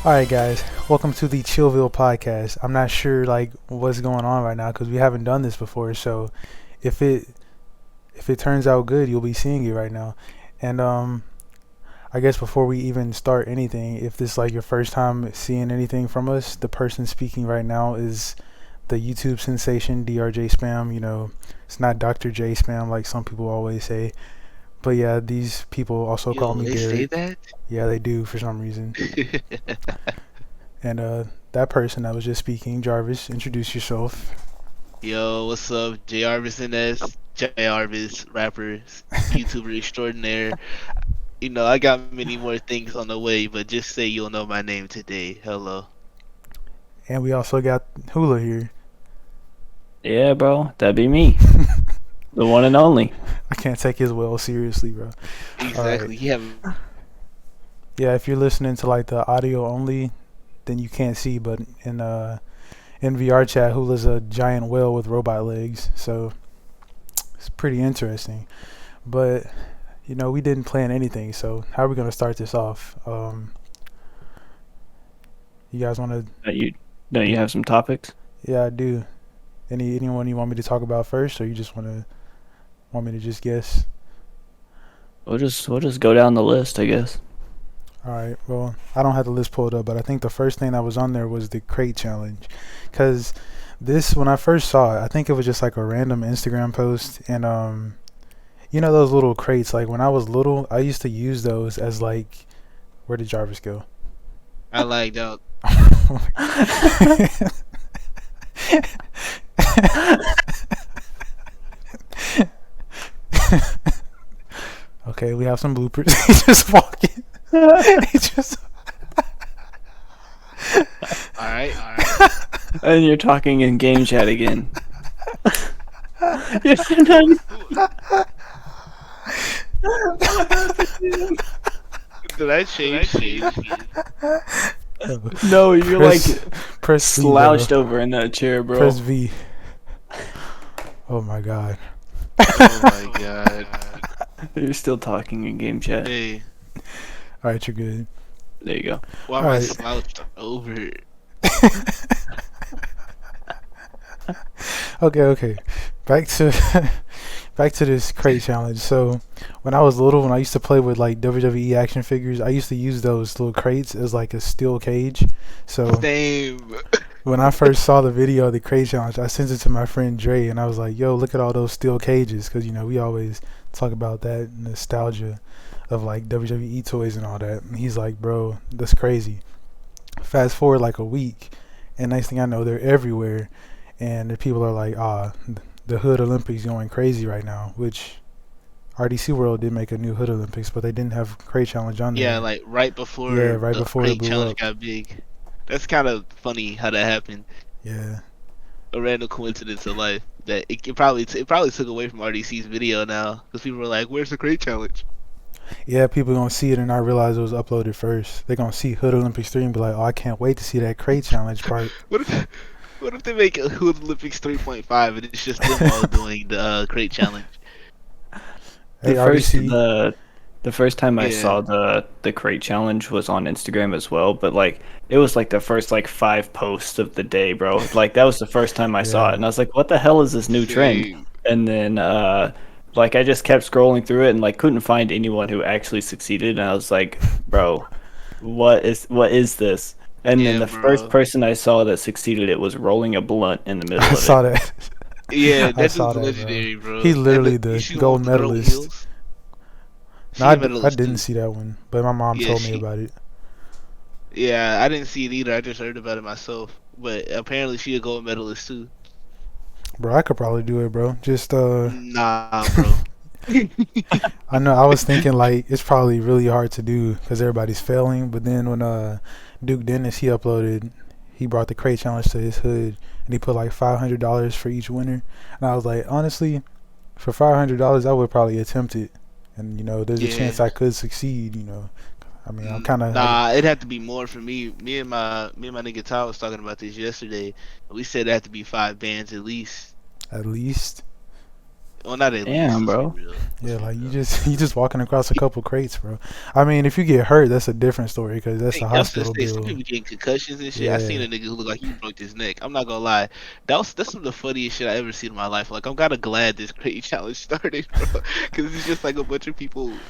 Alright guys, welcome to the Chillville podcast. I'm not sure like what's going on right now because we haven't done this before, so if it if it turns out good, you'll be seeing it right now. And I guess before we even start anything, if this is like your first time seeing anything from us, the person speaking right now is the YouTube sensation DrjSpam. It's not DrjSpam like some people always say. But yeah, these people also call Yo, me they say Garrett. that? Yeah, they do for some reason. And that person that was just speaking, Jarvis, introduce yourself. Yo, what's up? Jarvis and S. Jarvis, rapper, YouTuber extraordinaire. I got many more things on the way, but just say you'll know my name today. Hello. And we also got Hulagh here. Yeah, bro, that'd be me, the one and only. I can't take his well seriously, bro. Exactly. Yeah. Yeah, if you're listening to like the audio only, then you can't see. But in VR chat, Hula's a giant whale with robot legs, so it's pretty interesting. But we didn't plan anything, so how are we gonna start this off? You guys want to? Don't you have some topics? Yeah, I do. Anyone you want me to talk about first, or you just want me to just guess? We'll just go down the list, I guess. All right. Well, I don't have the list pulled up, but I think the first thing that was on there was the crate challenge, because when I first saw it, I think it was just like a random Instagram post, and those little crates. Like when I was little, I used to use those as like, where did Jarvis go? I like that. Okay, we have some bloopers. He's just walking. He just. Alright. And you're talking in game chat again. Yes, Did I change? no, you're Press- like Press V, slouched bro. over in that chair, bro. Press V. Oh my god. Oh my god. You're still talking in game chat. Hey, All right, you're good. There you go. why am I Alright. slouched over? Okay. Back to back to this crate challenge. So when I was little, when I used to play with like WWE action figures, I used to use those little crates as like a steel cage. So Same. when I first saw the video of the crate challenge, I sent it to my friend Dre, and I was like, "Yo, look at all those steel cages," because we always talk about that nostalgia of like WWE toys and all that. And he's like, "Bro, that's crazy." Fast forward like a week, and next thing I know, they're everywhere, and the people are like, the Hood Olympics going crazy right now, which RDC World did make a new Hood Olympics, but they didn't have crate challenge on there. Yeah, like right before Right the before it crate blew challenge up. got big. That's kind of funny how that happened. Yeah. A random coincidence of life that it probably took away from RDC's video now because people were like, "Where's the crate challenge?" Yeah, people gonna see it and not realize it was uploaded first. They're gonna see Hood Olympics 3 and be like, "Oh, I can't wait to see that crate challenge part." What if they make a Hood Olympics 3.5 and it's just them all doing the crate challenge? Hey, The first time I Yeah. saw the crate challenge was on Instagram as well, but like it was like the first like 5 posts of the day, bro. Like that was the first time I saw Yeah. it, and I was like, "What the hell is this new trend?" Same. And then like I just kept scrolling through it and like couldn't find anyone who actually succeeded, and I was like, "Bro, what is this?" And then Yeah, the bro. first person I saw that succeeded it was rolling a blunt in the middle I of saw it. that. Yeah, I that saw dude's that, bro. legendary, bro. He's literally And the you see the gold one with the girl with medalist. heels? She No, a I medalist didn't too. see that one, but my mom Yeah, told me she. about it. Yeah, I didn't see it either. I just heard about it myself. But apparently, she a gold medalist too. Bro, I could probably do it, bro. Just Nah, bro. I know I was thinking like it's probably really hard to do because everybody's failing. But then when Duke Dennis he brought the crate challenge to his hood and he put like $500 for each winner. And I was like, honestly, for $500, I would probably attempt it. And there's a chance Yeah. I could succeed. I mean, I'm kind of Nah, it had to be more for me. Me and my nigga Ty was talking about this yesterday. We said it had to be 5 bands at least. at least. Well, not at least. Damn, Let's be bro. real. Yeah, Let's be like you real. just walking across a couple crates, bro. I mean, if you get hurt, that's a different story because that's a I was gonna hospital say some bill. people getting concussions and shit. I seen Yeah, a nigga who looked like he broke his neck. I'm not gonna lie, that's some of the funniest shit I ever seen in my life. Like I'm kind of glad this crate challenge started, bro, because it's just like a bunch of people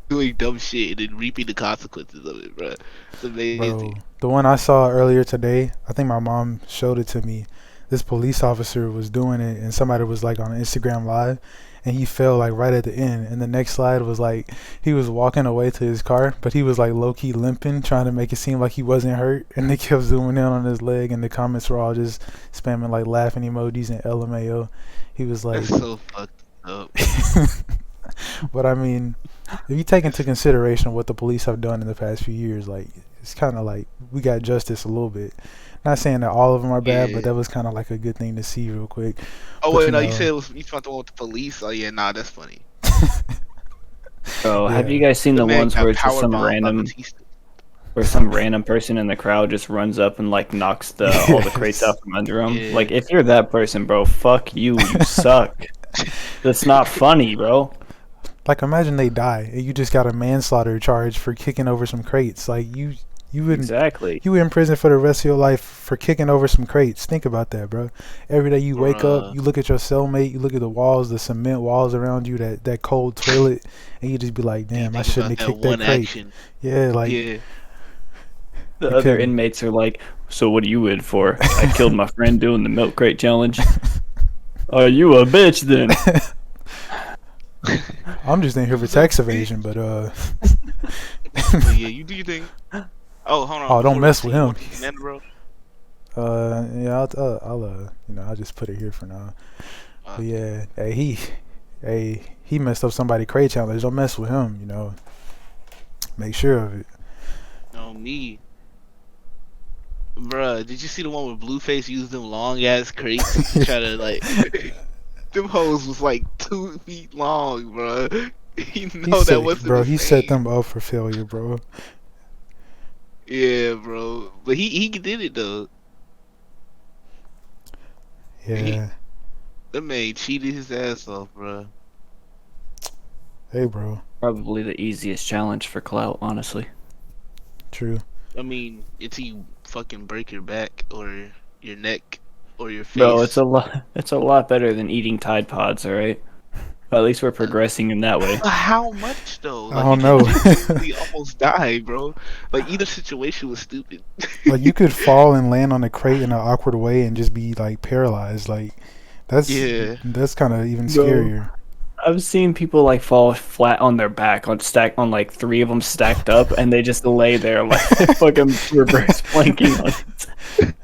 doing dumb shit and then reaping the consequences of it, bro. It's bro. amazing. The one I saw earlier today, I think my mom showed it to me. This police officer was doing it, and somebody was like on Instagram Live, and he fell like right at the end. And the next slide was like he was walking away to his car, but he was like low key limping, trying to make it seem like he wasn't hurt. And they kept zooming in on his leg, and the comments were all just spamming like laughing emojis and LMAO. He was That's like, so fucked up. but I mean, if you take into consideration what the police have done in the past few years, like it's kind of like we got justice a little bit. Not saying that all of them are bad, but Yeah. that was kind of like a good thing to see real quick. Oh But wait, you no, you said know, it was you found the one with the police. Oh yeah, nah, that's funny. Bro, have you yeah, guys seen The the man ones where got it's just power some bombed by random, Batista. where some random person in the crowd just runs up and like knocks the all the crates yes. out from under them? Yeah. Like, if you're that person, bro, fuck you. You suck. That's not funny, bro. Like imagine they die and you just got a manslaughter charge for kicking over some crates. Like you wouldn't Exactly. you in prison for the rest of your life for kicking over some crates. Think about that, bro. Every day you wake up, Bruh. you look at your cellmate, you look at the walls, the cement walls around you, that cold toilet, and you just be like, And you damn, I think shouldn't about have that kicked that one crate. action. Yeah, like Yeah. The you other couldn't. inmates are like, so what are you in for? I killed my friend doing the milk crate challenge. Are you a bitch then? I'm just in here for tax evasion, but But yeah, you do your thing. Oh, hold on. oh, don't Before we mess with continue, him. want to keep Nana, bro? Yeah, I'll just put it here for now. But Okay. yeah, he messed up somebody crate challenge. Don't mess with him, Make sure of it. No, me. Bruh, did you see the one where Blueface used them long ass crates to try to like them hoes was like 2 feet long, bruh. You know that wasn't the He set same. them up for failure, bro. Yeah, bro. But he did it though. He Yeah. that man cheated his ass off, bruh. Hey, bro. Probably the easiest challenge for clout, honestly. True. I mean, until you fucking break your back or your neck or your Bro, face. it's a lot better than eating Tide Pods, alright? At least we're progressing in that way. But how much though? I Like you don't can know. legitimately almost die, bro. Like either situation was stupid. Like you could fall and land on a crate in an awkward way and just be like paralyzed. Like Yeah. that's kind of even Bro. scarier. I've seen people like fall flat on their back on like 3 of them stacked up, and they just lay there like fucking reverse planking on it.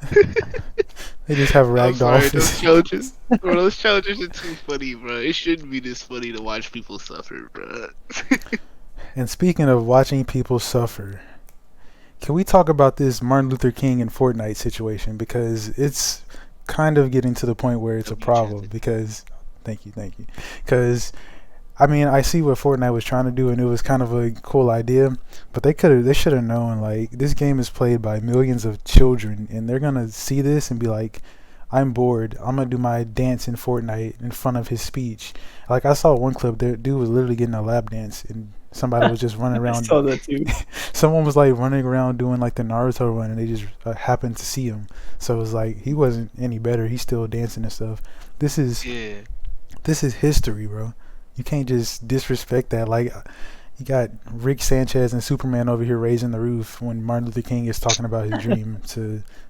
They just have I'm ragdoll sorry, those physics. challenges, bro. Those challenges are too funny, bro. It shouldn't be this funny to watch people suffer, bro. And speaking of watching people suffer, can we talk about this Martin Luther King and Fortnite situation, because it's kind of getting to the point where it's a problem. Because thank you, because I mean, I see what Fortnite was trying to do, and it was kind of a cool idea, but they should have known, like, this game is played by millions of children, and they're gonna see this and be like, I'm bored, I'm gonna do my dance in Fortnite in front of his speech. Like, I saw one clip, the dude was literally getting a lap dance, and somebody was just running I around. saw that too. Someone was like running around doing like the Naruto run, and they just happened to see him. So it was like he wasn't any better. He's still dancing and stuff. This is Yeah. history, bro. You can't just disrespect that. Like, you got Rick Sanchez and Superman over here raising the roof when Martin Luther King is talking about his dream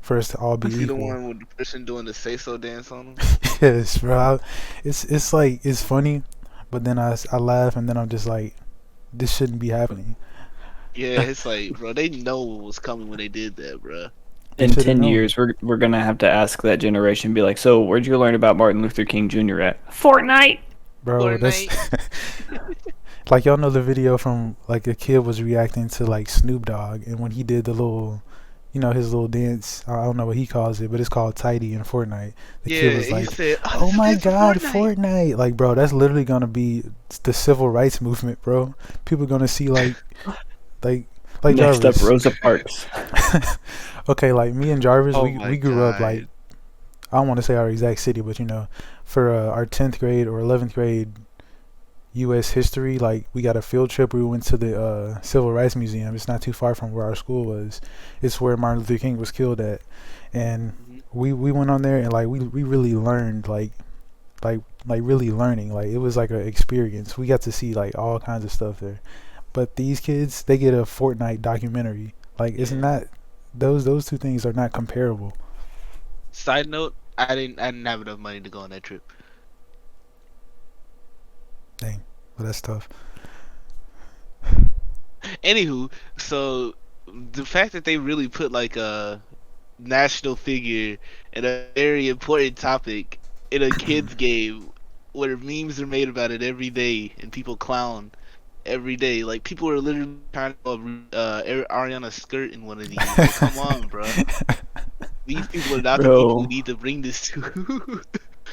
for us to all be You see the equal. one with the person doing the say so dance on him? Yes, bro. It's like, it's funny, but then I laugh, and then I'm just like, this shouldn't be happening. Yeah, it's like, bro, they know what was coming when they did that, bro. In should've 10 known. years, we're gonna have to ask that generation, be like, so where'd you learn about Martin Luther King Jr. at? Fortnite! Bro, that's like, y'all know the video from like a kid was reacting to like Snoop Dogg, and when he did the little, his little dance, I don't know what he calls it, but it's called Tidy in Fortnite. The Yeah, kid was and he like, said, oh my this is god, Fortnite. Fortnite. Like, bro, that's literally gonna be the civil rights movement, bro. People are gonna see like Next Jarvis. up, Rosa Parks. Okay, like me and Jarvis, Oh we my grew up God. like, I don't want to say our exact city, but for our 10th grade or 11th grade U.S. history, like we got a field trip where we went to the Civil Rights Museum. It's not too far from where our school was. It's where Martin Luther King was killed at, and we went on there and like we really learned like really learning. Like it was like an experience. We got to see like all kinds of stuff there. But these kids, they get a Fortnite documentary. Like it's not those two things are not comparable. Side note, I didn't have enough money to go on that trip. Dang, well that's tough. Anywho, so the fact that they really put like a national figure in a very important topic in a kids game where memes are made about it every day and people clown every day. Like people are literally trying to Ariana's skirt in one of these. Like, come on, bro. These people are not the people who need to bring this to.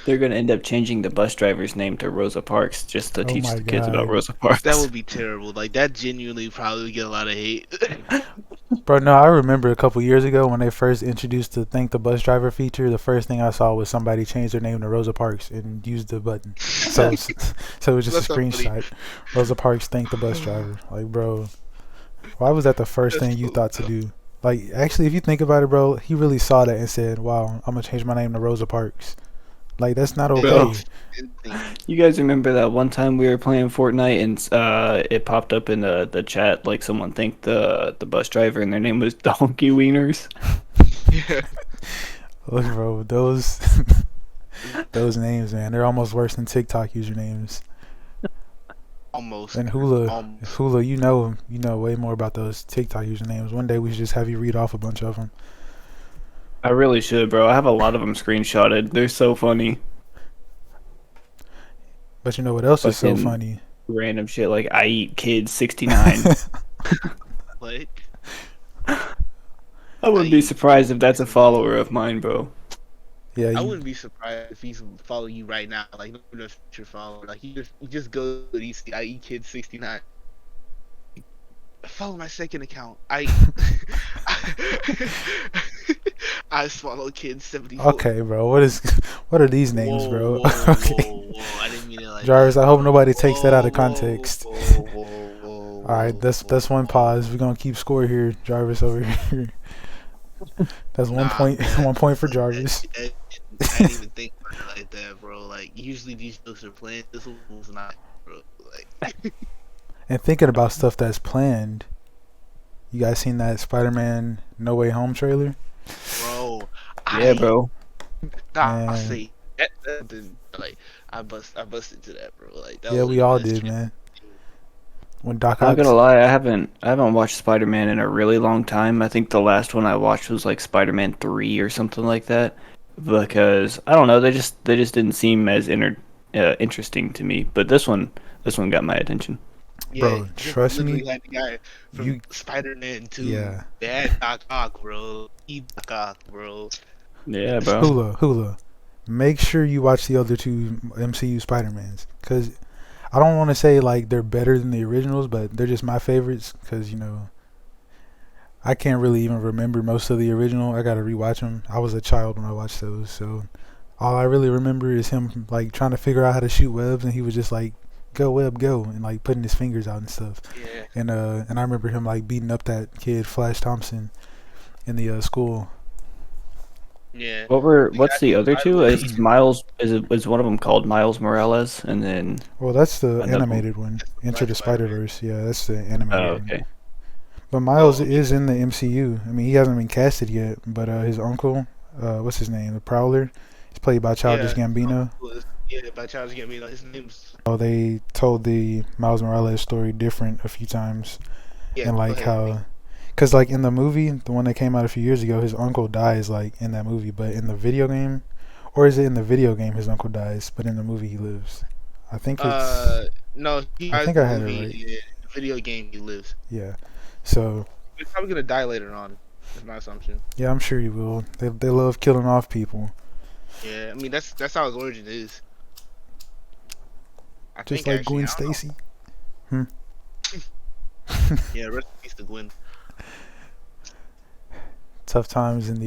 They're gonna end up changing the bus driver's name to Rosa Parks just to teach the kids about Rosa Parks. That would be terrible. Like that genuinely probably would get a lot of hate. Bro, no, I remember a couple years ago when they first introduced the thank the bus driver feature. The first thing I saw was somebody change their name to Rosa Parks and use the button. So it was just a screenshot. Rosa Parks thank the bus driver. Like, bro, why was that the first thing you thought to do? Like, actually, if you think about it, bro, he really saw that and said, "Wow, I'm gonna change my name to Rosa Parks." Like that's not okay. You guys remember that one time we were playing Fortnite and it popped up in the chat like someone thanked the bus driver and their name was Donkey Wieners. Yeah. Look, bro, those names, man, they're almost worse than TikTok usernames. Almost. And Hulagh, you know way more about those TikTok usernames. One day we should just have you read off a bunch of them. I really should, bro. I have a lot of them screenshotted. They're so funny. But you know what else is so funny? Random shit like I eat kids 69. What? I wouldn't be surprised if that's a follower of mine, bro. Yeah, I wouldn't be surprised if he's following you right now. Like, no future follower. Like, you just go to these I eat kids 69. Follow my second account. I swallow kids 74. Okay, bro. What are these names, bro? Okay. Whoa. I didn't mean it like Jarvis, that. I hope nobody takes that out of context. Whoa. Alright, that's one pause. We're gonna keep score here, Jarvis over here. That's 1 point. 1 point for Jarvis. I didn't even think about it like that, bro. Like usually these jokes are planned. This one was not, bro. Like. And thinking about stuff that's planned, you guys seen that Spider-Man No Way Home trailer? Bro. Yeah, bro. I say that like I busted to that, bro. Like that yeah, was we all did, man. When Doc I'm Ock, not gonna lie, I haven't watched Spider-Man in a really long time. I think the last one I watched was like Spider-Man 3 or something like that. Because I don't know, they just didn't seem as interesting to me. But this one got my attention. bro, trust me. Like the guy from Spider-Man 2. Yeah. Bad Doc Ock, bro. Doc Ock, bro. Yeah, bro. Hulagh, make sure you watch the other two MCU Spider-Mans, because I don't want to say like they're better than the originals, but they're just my favorites. Because I can't really even remember most of the original. I gotta rewatch them. I was a child when I watched those, so all I really remember is him like trying to figure out how to shoot webs, and he was just like, "Go web, go," and like putting his fingers out and stuff. Yeah. And I remember him like beating up that kid Flash Thompson in the school. Yeah. What's the other two? Is Miles is one of them called Miles Morales, and then Well, that's the animated one, Enter the Spider-Verse. Yeah, that's the animated one. okay. But Miles is in the MCU. I mean, he hasn't been casted yet, but his uncle, what's his name, the Prowler, is played by Childish Gambino. Yeah, by Childish Gambino. His name's. Oh, they told the Miles Morales story different a few times, and like how. Because, like, in the movie, the one that came out a few years ago, his uncle dies, like, in that movie. But in the video game, or is it in the video game his uncle dies, but in the movie he lives? I think it's... No, I think I had it right. In the video game he lives. Yeah. So... He's probably going to die later on, is my assumption. Yeah, I'm sure he will. They love killing off people. Yeah, I mean, that's how his origin is. Just like Gwen Stacy. Yeah, rest in peace to Gwen. Tough times in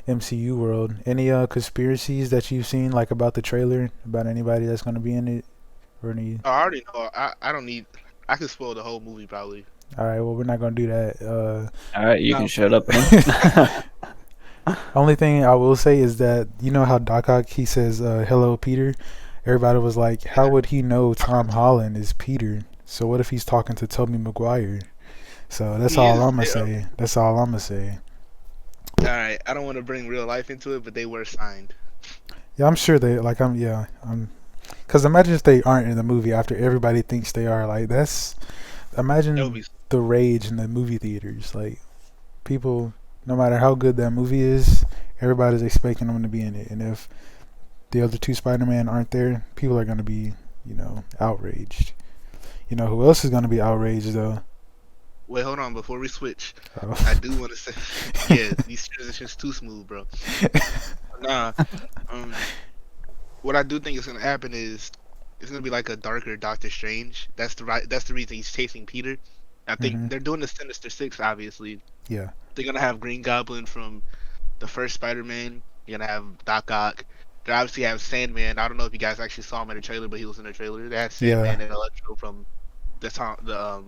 MCU world. Any conspiracies that you've seen, like about the trailer, about anybody that's gonna be in it, or any? Oh, I already know. I don't need. I could spoil the whole movie probably. All right, well we're not gonna do that. All right, you can No. shut up then. Only thing I will say is that you know how Doc Ock he says hello Peter. Everybody was like, how would he know Tom Holland is Peter? So what if he's talking to Tobey Maguire? So that's He all is. I'm gonna say. That's all I'm gonna say. All right. I don't want to bring real life into it, but they were signed. Yeah, I'm sure they like. I'm. Cause imagine if they aren't in the movie after everybody thinks they are. Like that's. That would Imagine be. the rage in the movie theaters. Like people, no matter how good that movie is, everybody's expecting them to be in it. And if the other two Spider-Man aren't there, people are gonna be, outraged. You know who else is gonna be outraged though? Wait, hold on. Before we switch, Oh. I do want to say, yeah, these transitions too smooth, bro. Nah. What I do think is gonna happen is it's gonna be like a darker Doctor Strange. That's the right. That's the reason he's chasing Peter. I think Mhm. they're doing the Sinister Six. Obviously, Yeah. they're gonna have Green Goblin from the first Spider-Man. You're gonna have Doc Ock. They obviously have Sandman. I don't know if you guys actually saw him in the trailer, but he was in the trailer. They had Sandman and Electro from the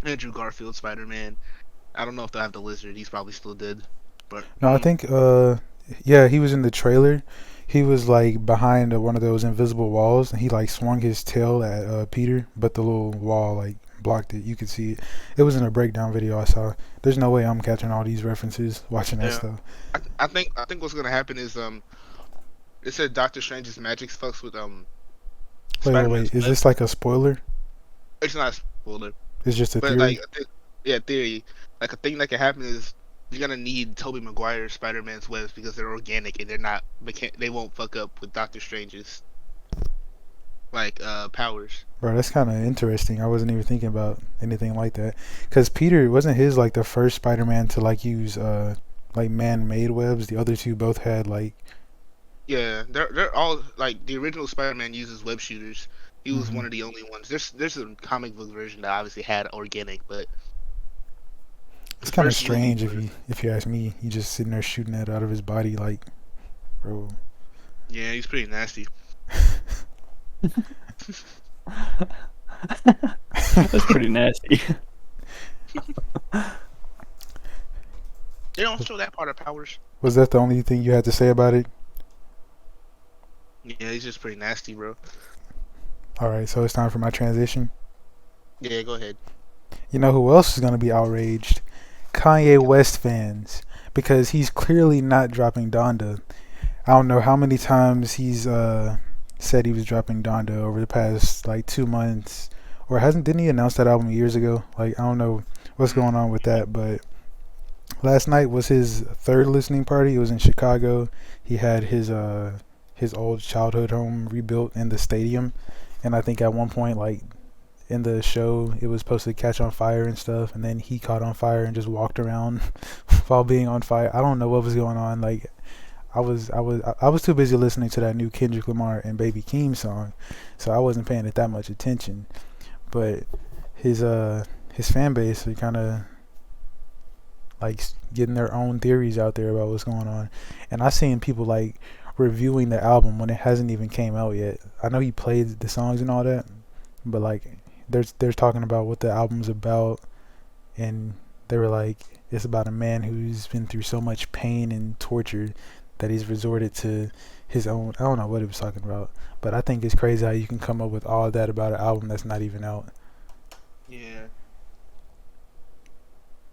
Andrew Garfield Spider-Man. I don't know if they'll have the Lizard. He's probably still dead. But No, I think yeah, he was in the trailer. He was like behind one of those invisible walls, and he like swung his tail at Peter, but the little wall like blocked it. You could see it. It was in a breakdown video I saw. There's no way I'm catching all these references watching that yeah, stuff. I think what's gonna happen is it said Doctor Strange's magic fucks with Wait. Spider-Man's Is web. this like a spoiler? It's not a spoiler, It's just a but theory. like yeah, theory. Like a thing that can happen is you're gonna need Tobey Maguire's Spider-Man's webs because they're organic and they're not they won't fuck up with Doctor Strange's like powers. Bro, that's kind of interesting. I wasn't even thinking about anything like that. Cause Peter wasn't his like the first Spider-Man to like use like man-made webs. The other two both had like. Yeah, they're all like the original Spider-Man uses web shooters. He was Mhm. one of the only ones. There's a comic book version that obviously had organic, but It's the kind of first movie strange was- if you ask me. He just sitting there shooting that out of his body like, bro. yeah, he's pretty nasty. That's pretty nasty. They don't show that part of powers. Was that the only thing you had to say about it? Yeah, he's just pretty nasty, bro. All right, so it's time for my transition. Yeah, go ahead. You know who else is gonna be outraged? Kanye West fans, because he's clearly not dropping Donda. I don't know how many times he's said he was dropping Donda over the past like 2 months, or didn't he announce that album years ago? Like I don't know what's going on with that, but last night was his third listening party. It was in Chicago. He had his old childhood home rebuilt in the stadium, and I think at one point like in the show it was supposed to catch on fire and stuff, and then he caught on fire and just walked around while being on fire. I don't know what was going on. Like I was too busy listening to that new Kendrick Lamar and Baby Keem song, so I wasn't paying it that much attention. But his fan base are kind of like getting their own theories out there about what's going on, and I seen people like reviewing the album when it hasn't even came out yet. I know he played the songs and all that, but like they're talking about what the album's about, and they were like, it's about a man who's been through so much pain and torture that he's resorted to his own. I don't know what he was talking about, but I think it's crazy how you can come up with all of that about an album that's not even out. Yeah.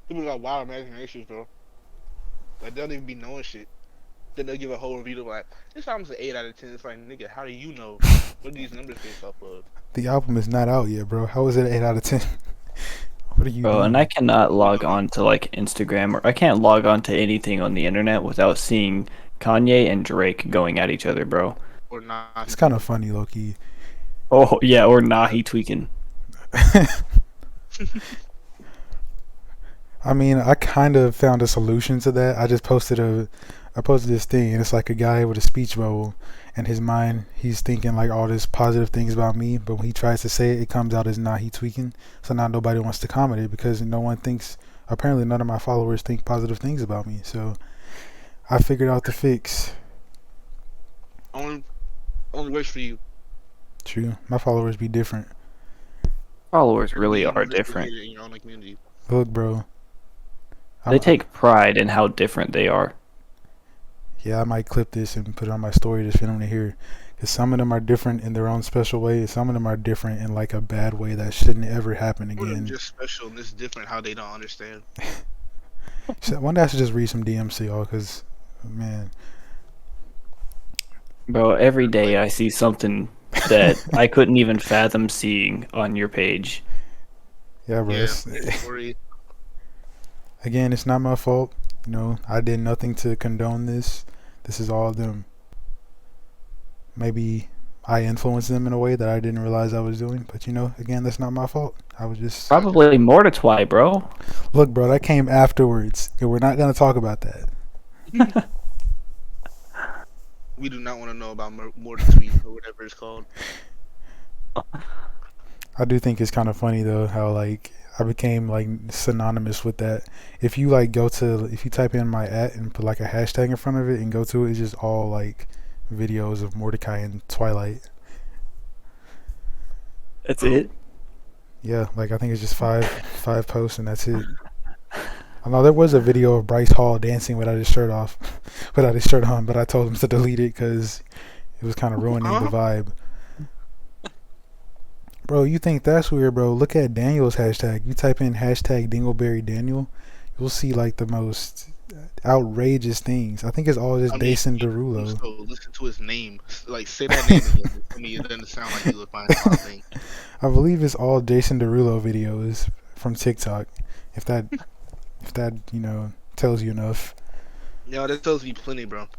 People got wild imaginations, bro. Like they don't even be knowing shit. Then they'll give a whole review like, this album's an 8 out of 10. It's like, nigga, how do you know? What are these numbers based off of? The album is not out yet, bro. How is it an 8 out of 10? What are you Bro, doing? and I cannot log on to like Instagram or I can't log on to anything on the internet without seeing Kanye and Drake going at each other, bro. Or not. It's kind of funny, low-key. Oh yeah, or Nahi tweaking. I mean, I kind of found a solution to that. I posted this thing, and it's like a guy with a speech bubble, and his mind, he's thinking like all this positive things about me, but when he tries to say it, it comes out as nah, he tweaking. So now nobody wants to comment it because no one thinks. Apparently, none of my followers think positive things about me. So I figured out the fix. Only works for you. True. My followers be different. Followers You're really being are more different. distributed in your own community. Look, bro. They take pride in how different they are. Yeah, I might clip this and put it on my story just for them to hear. Because some of them are different in their own special way, and some of them are different in like a bad way that shouldn't ever happen Some of them again. just special and it's different how they don't understand. So one day I should just read some DMs to y'all, because, man. Bro, every day I see something that I couldn't even fathom seeing on your page. Yeah, bro. Yeah, Again, it's not my fault. You know, I did nothing to condone this. This is all them. Maybe I influenced them in a way that I didn't realize I was doing. But, you know, again, that's not my fault. I was just... Probably more to twy, bro. Look, bro, that came afterwards. And we're not going to talk about that. We do not want to know about more tweet or whatever it's called. I do think it's kind of funny, though, how, like, I became, like, synonymous with that. If you, like, if you type in my @ and put, like, a hashtag in front of it and go to it, it's just all, like, videos of Mordecai and Twilight. That's it? Yeah, like, I think it's just five posts and that's it. I know there was a video of Bryce Hall dancing without his shirt off, without his shirt on, but I told him to delete it because it was kind of ruining the vibe. Bro, you think that's weird, bro? Look at Daniel's hashtag. You type in hashtag Dingleberry Daniel, you'll see like the most outrageous things. I think it's all just Jason Derulo. So listen to his name. Like, say that name again. To me, it doesn't sound like you would find a lot of things. I believe it's all Jason Derulo videos from TikTok. If that, you know, tells you enough. No, that tells me plenty, bro.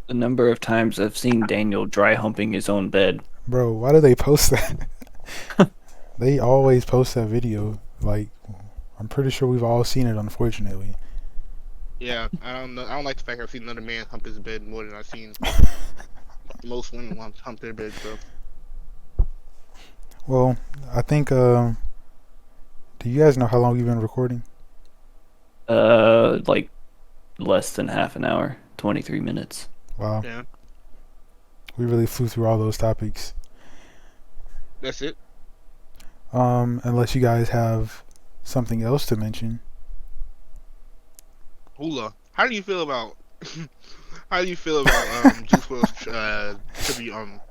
The number of times I've seen Daniel dry humping his own bed. Bro, why do they post that? They always post that video. Like, I'm pretty sure we've all seen it, unfortunately. Yeah, I don't know. I don't like the fact I've seen another man hump his bed more than I've seen most women hump their beds, bro. Well, I think, do you guys know how long we've been recording? Like less than half an hour, 23 minutes. Wow. Yeah. We really flew through all those topics. That's it. Unless you guys have something else to mention. Hulagh, how do you feel about Juice WRLD's tribute?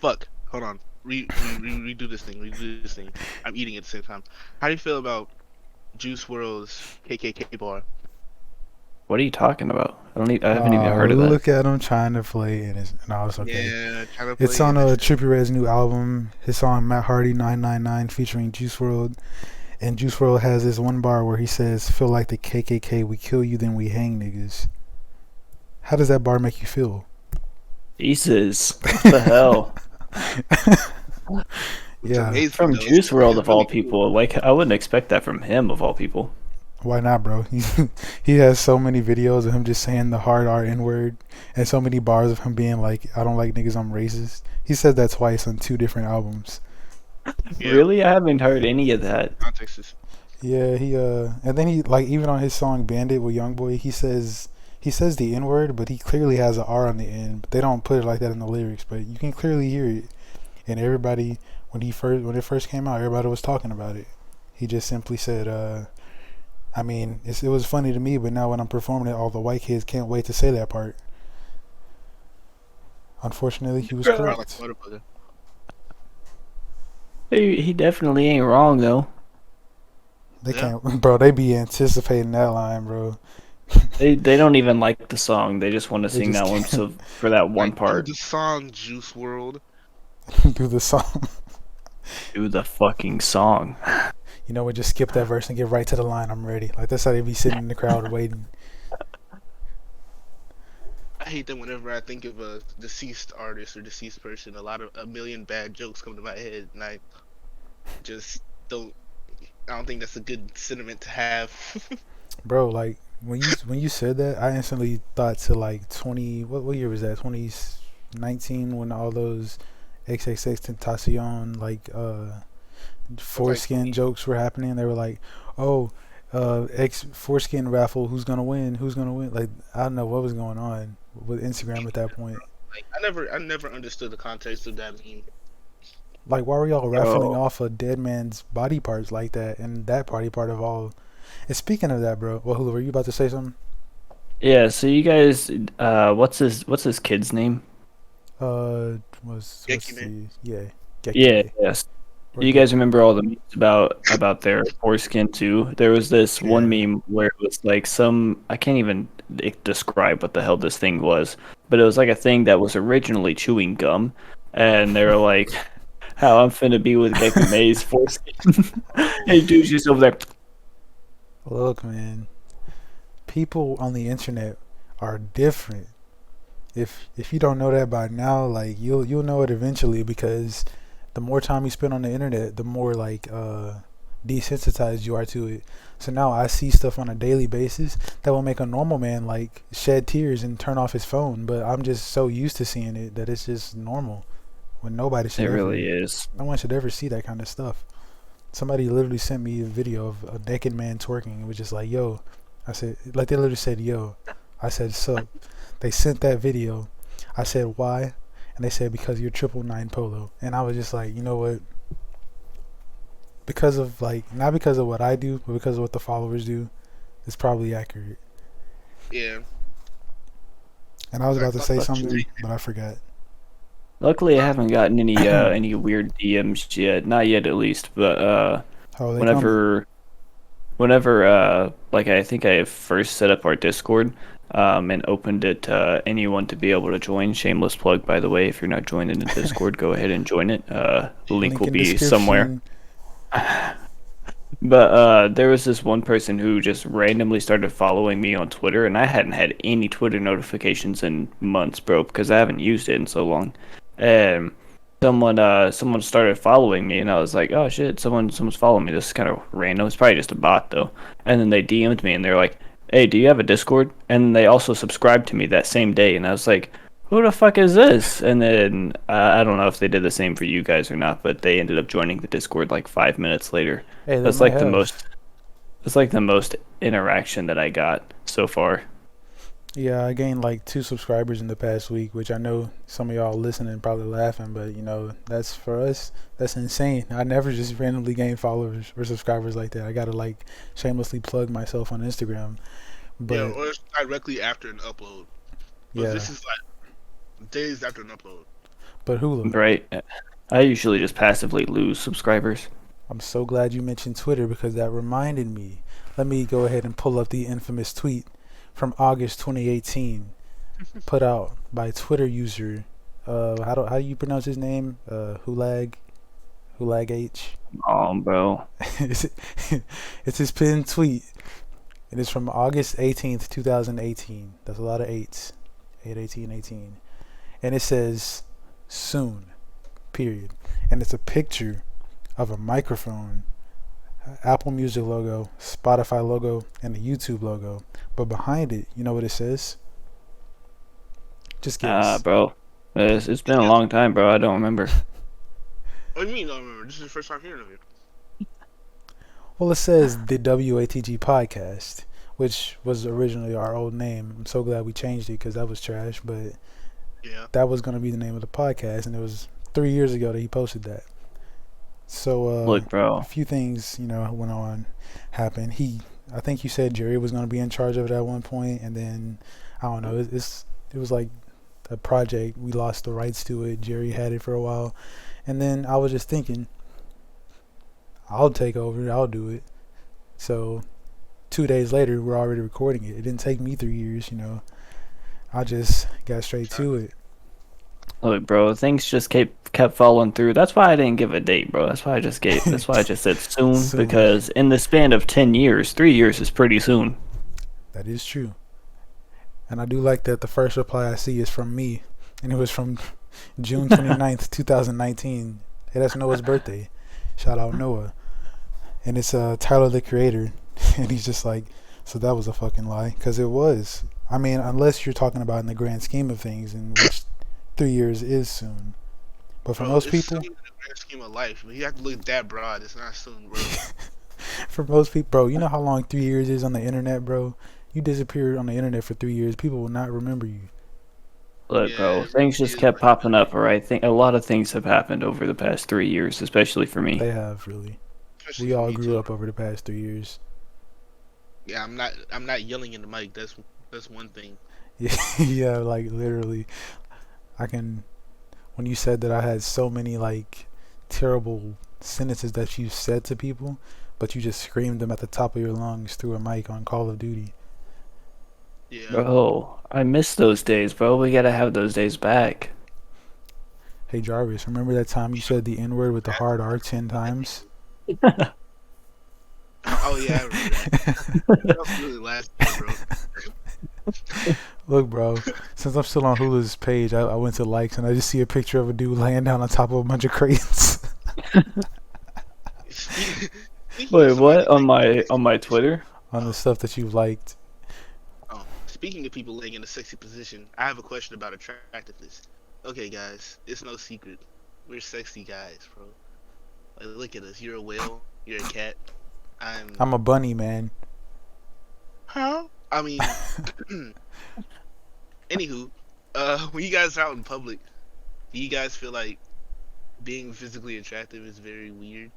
Fuck. Hold on. Redo this thing. I'm eating at the same time. How do you feel about Juice WRLD's KKK bar? What are you talking about? I haven't even heard of that. Look at him trying to play, and it's okay. Yeah, trying to play. It's on Trippie Redd's new album. His song Matt Hardy 999 featuring Juice WRLD. And Juice WRLD has this one bar where he says, "Feel like the KKK, we kill you, then we hang niggas." How does that bar make you feel? Jesus, what the hell? Yeah, from Juice WRLD of all people. Like, I wouldn't expect that from him of all people. Why not, bro? He has so many videos of him just saying the hard R N-word, and so many bars of him being like, "I don't like niggas, I'm racist." He said that twice on 2 different albums. Yeah. Really? I haven't heard any of that. Context. Yeah, and then he, like, even on his song Bandit with Youngboy, he says the N-word, but he clearly has an R on the end. But they don't put it like that in the lyrics, but you can clearly hear it. And everybody, when it first came out, everybody was talking about it. He just simply said, I mean, it was funny to me, but now when I'm performing it, all the white kids can't wait to say that part. Unfortunately, he was correct. He definitely ain't wrong, though. They can't, bro. They be anticipating that line, bro. They don't even like the song. They just want to sing that one for that one part. Do the song, Juice WRLD. Do the song. Do the fucking song. You know, we just skip that verse and get right to the line. I'm ready. Like, that's how they be sitting in the crowd waiting. I hate that whenever I think of a deceased artist or deceased person, a million bad jokes come to my head, and I just don't. I don't think that's a good sentiment to have. Bro, like, when you said that, I instantly thought to like 20. What year was that? 2019, when all those XXX Tentacion, like, foreskin jokes were happening. They were like, "Oh, X foreskin raffle. Who's gonna win? Who's gonna win? Like I don't know what was going on with Instagram at that point. Like I never understood the context of that meme. Like why were y'all raffling Bro, off a dead man's body parts like that? And that body part of all. And speaking of that, bro, well, Hula, were you about to say something? yeah. So you guys, what's his kid's name? What's Icky man. the yeah, Yeah, Gekime yes. or You guys Gekime? remember all the memes about their foreskin too? There was this one Yeah. meme where it was like some I can't even describe what the hell this thing was, but it was like a thing that was originally chewing gum, and they were like, "How I'm finna be with Geki May's foreskin." Hey, dude, just over there. Look, man, people on the internet are different. If you don't know that by now, like you'll know it eventually because the more time you spend on the internet, the more like desensitized you are to it. So now I see stuff on a daily basis that will make a normal man like shed tears and turn off his phone, but I'm just so used to seeing it that it's just normal when It really is. no one should ever see that kind of stuff. Somebody literally sent me a video of a naked man twerking. It was just like, yo. I said, like they literally said, yo. I said, sup. They sent that video. I said, why? And they said, because you're 999 Polo. And I was just like, you know what? Because of like, not because of what I do, but because of what the followers do, it's probably accurate. Yeah. And I was about to say Luckily, something, but I forgot. luckily, I haven't gotten any weird DMs yet. Not yet, at least. But Oh, they coming. whenever like I think I first set up our Discord and opened it to anyone to be able to join. Shameless plug, by the way. If you're not joining the Discord, go ahead and join it. The link Link will in be somewhere. description. But there was this one person who just randomly started following me on Twitter, and I hadn't had any Twitter notifications in months, bro, because I haven't used it in so long. And someone started following me, and I was like, oh shit, someone's following me. This is kind of random. It's probably just a bot though. And then they DM'd me, and they're like, hey, do you have a Discord? And they also subscribed to me that same day, and I was like, who the fuck is this? And then I don't know if they did the same for you guys or not, but they ended up joining the Discord like 5 minutes later. Hey, they That's might like the have. most. That's like the most interaction that I got so far. Yeah, I gained like 2 subscribers in the past week, which I know some of y'all listening probably laughing, but you know, that's for us, that's insane. I never just randomly gain followers or subscribers like that. I gotta like shamelessly plug myself on Instagram. Yeah, But or it's directly after an upload. But yeah, this is like days after an upload. but Hula, Right? I usually just passively lose subscribers. I'm so glad you mentioned Twitter because that reminded me. Let me go ahead and pull up the infamous tweet from August 2018, put out by Twitter user. How do you pronounce his name? Hulagh H. Bro. it's it's his pinned tweet. It is from August 18th, 2018. That's a lot of eights. 8, 18, 18. And it says, soon, period. And it's a picture of a microphone, Apple Music logo, Spotify logo, and a YouTube logo. But behind it, you know what it says? Just guess. Bro. It's been a long time, bro. I don't remember. What do you mean? I don't remember. This is the first time hearing of it. Well, it says the WATG podcast, which was originally our old name. I'm so glad we changed it because that was trash. But Yeah. that was going to be the name of the podcast, and it was 3 years ago that he posted that. So Look, a bro. few things, went on, happened. I think you said Jerry was going to be in charge of it at one point, and then I don't know. It was like a project. We lost the rights to it. Jerry had it for a while, and then I was just thinking, I'll take over. I'll do it. So 2 days later, we're already recording it. It didn't take me 3 years. I just got straight to it. Look, bro. Things just kept falling through. That's why I didn't give a date, bro. That's why I just said soon Soon. because in the span of 10 years, 3 years is pretty soon. That is true. And I do like that the first reply I see is from me. And it was from June 29th, 2019. Hey, that's Noah's birthday. Shout out Noah. And it's Tyler the Creator. And he's just like, so that was a fucking lie. Because it was. I mean, unless you're talking about in the grand scheme of things, in which 3 years is soon. But for Bro, most it's soon people, in the grand scheme of life. When you have to look that broad, it's not soon, bro. For most people, bro, you know how long 3 years is on the internet, bro? You disappear on the internet for 3 years, people will not remember you. Look, Yeah, bro, it things really just is kept like popping up, alright? A lot of things have happened over the past 3 years, especially for me. They have, really. especially We for all me grew too. up over the past 3 years. Yeah, I'm not yelling in the mic. That's one thing. Yeah, yeah, like literally. I can. When you said that I had so many like terrible sentences that you said to people, but you just screamed them at the top of your lungs through a mic on Call of Duty. Yeah. Bro, I miss those days, bro. We gotta have those days back. Hey Jarvis, remember that time you said the N word with the hard R 10 times? Oh yeah, I remember that. That was really last year, bro. Look, bro, since I'm still on Hula's page, I went to likes and I just see a picture of a dude laying down on top of a bunch of crates. Speaking Wait, of somebody what? On laying in a my sexy on my position, Twitter? On the stuff that you've liked. speaking of people laying in a sexy position, I have a question about attractiveness. Okay, guys, it's no secret. We're sexy guys, bro. Like, look at us. You're a whale. You're a cat. I'm a bunny, man. Huh? I mean, anywho, when you guys are out in public, do you guys feel like being physically attractive is very weird?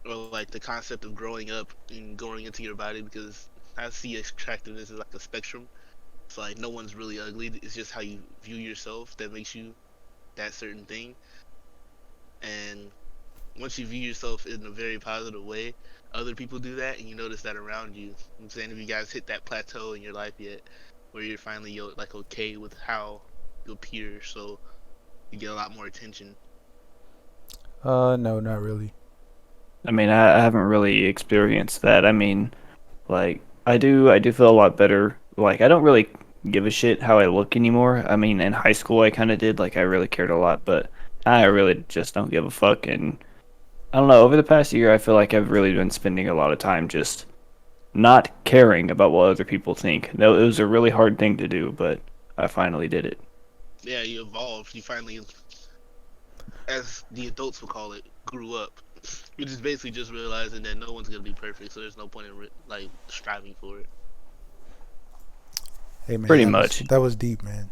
Or like the concept of growing up and going into your body? Because I see attractiveness as like a spectrum. It's like no one's really ugly. It's just how you view yourself that makes you that certain thing. And once you view yourself in a very positive way, other people do that, and you notice that around you. I'm saying, if you guys hit that plateau in your life yet, where you're finally like okay with how you appear, so you get a lot more attention. No, not really. I mean, I haven't really experienced that. I mean, like I do feel a lot better. Like I don't really give a shit how I look anymore. I mean, in high school I kind of did. Like I really cared a lot, but I really just don't give a fuck. And I don't know. Over the past year, I feel like I've really been spending a lot of time just not caring about what other people think. No, it was a really hard thing to do, but I finally did it. Yeah, you evolved. You finally, as the adults would call it, grew up. Which is basically just realizing that no one's gonna be perfect, so there's no point in like striving for it. Hey, man, Pretty that was, much. that was deep, man.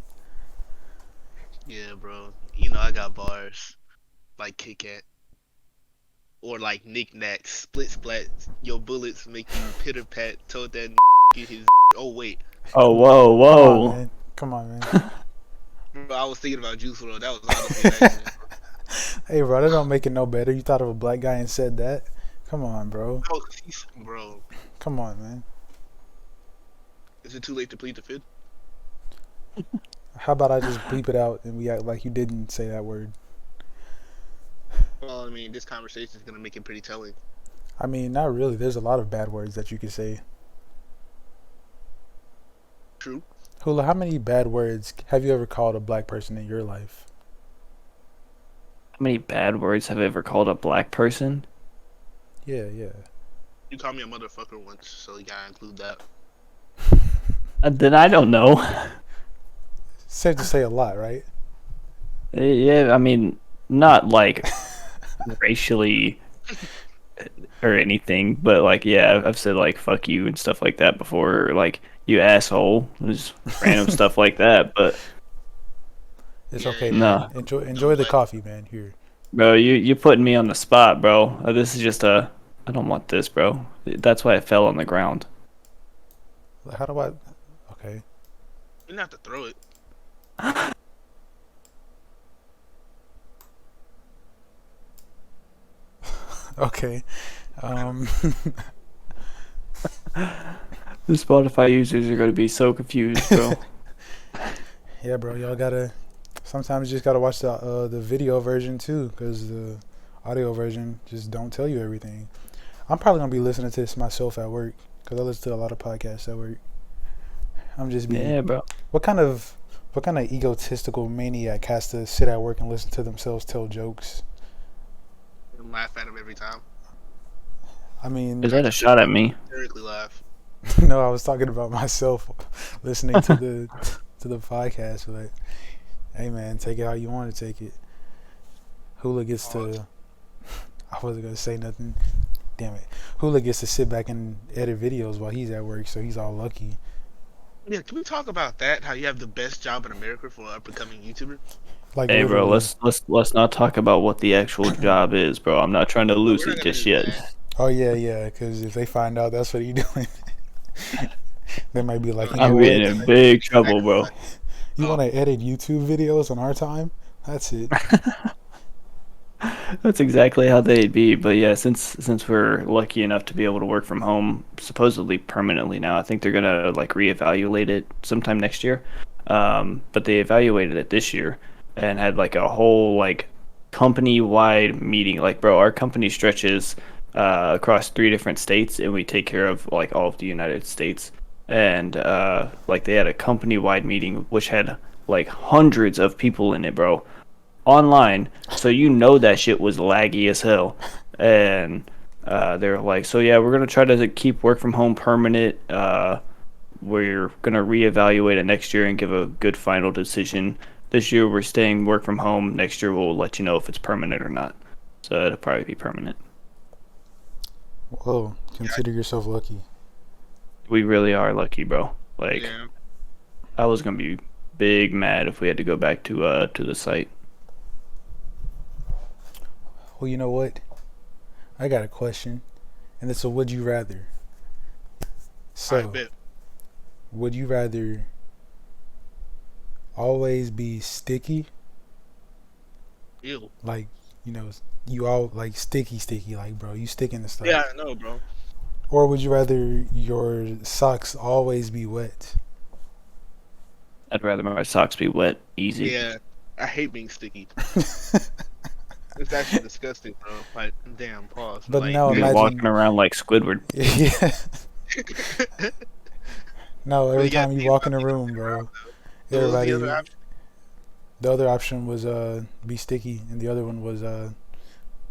Yeah, bro. You know I got bars like Kit Kat or like knickknacks, split splats. Your bullets make you pitter pat. Told that get his. Oh wait, Oh, whoa, Come on, whoa. man. Come on, man. bro, I was thinking about Juice WRLD. That was honestly an accident. Hey, bro, that don't make it no better. You thought of a black guy and said that? Come on, bro. Oh, bro, Come on, man. is it too late to plead the fifth? How about I just bleep it out and we act like you didn't say that word? Well, I mean, this conversation is gonna make it pretty telling. I mean, not really. There's a lot of bad words that you could say. True. Hula, how many bad words have you ever called a black person in your life? How many bad words have I ever called a black person? Yeah, yeah. You called me a motherfucker once, so you gotta include that. Then I don't know. Safe to say a lot, right? Yeah, I mean, not like racially or anything, but like, yeah, I've said like "fuck you" and stuff like that before, or like "you asshole," just random stuff like that. But It's Yeah, okay, yeah. no, man. Enjoy the coffee, man. Here. bro, you putting me on the spot, bro. This is just a. I don't want this, bro. That's why it fell on the ground. How do I? Okay. You didn't have to throw it. Okay. Um. The Spotify users are gonna be so confused, bro. Yeah, bro. Y'all gotta. Sometimes you just gotta watch the video version too, because the audio version just don't tell you everything. I'm probably gonna be listening to this myself at work, because I listen to a lot of podcasts at work. I'm just being. Yeah, bro. What kind of egotistical maniac has to sit at work and listen to themselves tell jokes? And laugh at him every time. I mean, Is that a shot at me? Hysterically laugh. no, I was talking about myself listening to the podcast. But hey, man, take it how you want to take it. Hula gets to. I wasn't gonna say nothing. damn it. Hulagh gets to sit back and edit videos while he's at work, so he's all lucky. Yeah, can we talk about that? How you have the best job in America for an up and coming YouTuber? Like Hey, bro, literally. let's not talk about what the actual job is, bro. I'm not trying to lose We're not it gonna just do yet. that. Oh yeah, because if they find out that's what you're doing, they might be like, you know I'm what? getting in big trouble, bro. You want to edit YouTube videos on our time? That's it. That's exactly how they'd be. But yeah, since we're lucky enough to be able to work from home supposedly permanently now, I think they're gonna like reevaluate it sometime next year. But they evaluated it this year and had like a whole like company wide meeting. Like, bro, our company stretches across 3 different states, and we take care of like all of the United States. And like they had a company wide meeting which had like hundreds of people in it, bro, online, so you know that shit was laggy as hell. And they're like, so yeah, we're gonna try to keep work from home permanent. We're gonna reevaluate it next year and give a good final decision. This year we're staying work from home. Next year we'll let you know if it's permanent or not. So it'll probably be permanent. Whoa, consider yourself lucky. We really are lucky, bro. Like, Yeah. I was gonna be big mad if we had to go back to the site. Well, you know what? I got a question, and it's a would you rather. I So, bet. would you rather always be sticky, Ew. like, you know, you all like sticky, like, bro, you sticking to stuff? Yeah, I know, bro. Or would you rather your socks always be wet? I'd rather my socks be wet, easy. Yeah, I hate being sticky. It's actually disgusting, bro. Like, damn, pause. But like, now You're imagine- walking around like Squidward. Yeah. No, every But yeah, time you the- walk in a room, bro, What was everybody. the other option? The other option was be sticky, and the other one was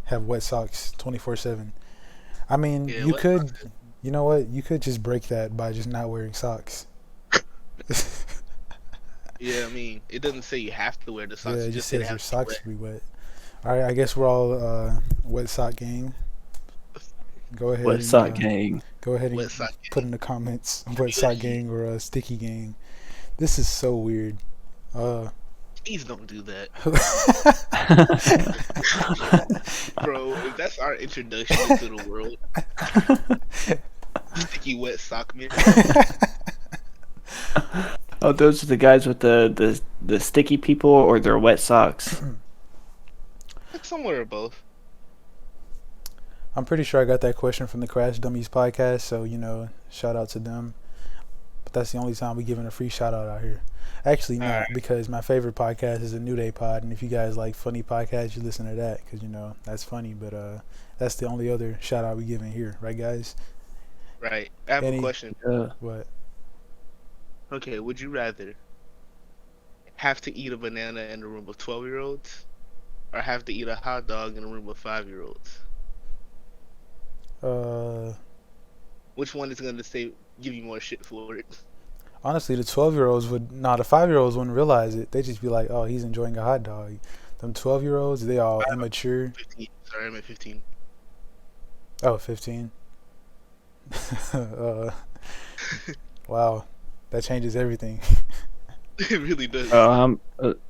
have wet socks 24/7. I mean, Yeah, you wet could, socks. you know what? You could just break that by just not wearing socks. Yeah, I mean, it doesn't say you have to wear the socks. Yeah, it it just just said says it your has to socks be be wet. All right, I guess we're all wet sock gang. Go ahead. Wet and, sock gang. Go ahead and Wet sock put in the comments wet sock gang or sticky gang. This is so weird. Please don't do that, bro. If that's our introduction to the world, sticky wet sock man. Oh, those are the guys with the sticky people or their wet socks. Like somewhere or both. I'm pretty sure I got that question from the Crash Dummies podcast, so shout out to them. But that's the only time we giving a free shout out out here. Actually, not, Alright. because my favorite podcast is a New Day pod, and if you guys like funny podcasts, you listen to that because that's funny. But that's the only other shout out we giving here, right, guys? Right. I have Any- a question. What? Okay, would you rather have to eat a banana in a room of 12-year-olds or have to eat a hot dog in a room of 5-year-olds? Which one is going to give you more shit for it? Honestly, the 12-year-olds would not. The 5-year-olds wouldn't realize it. They just be like, "Oh, he's enjoying a hot dog." Them 12-year-olds, they all immature. 15. Sorry, I'm at 15. Oh, 15. Wow, that changes everything. It really does.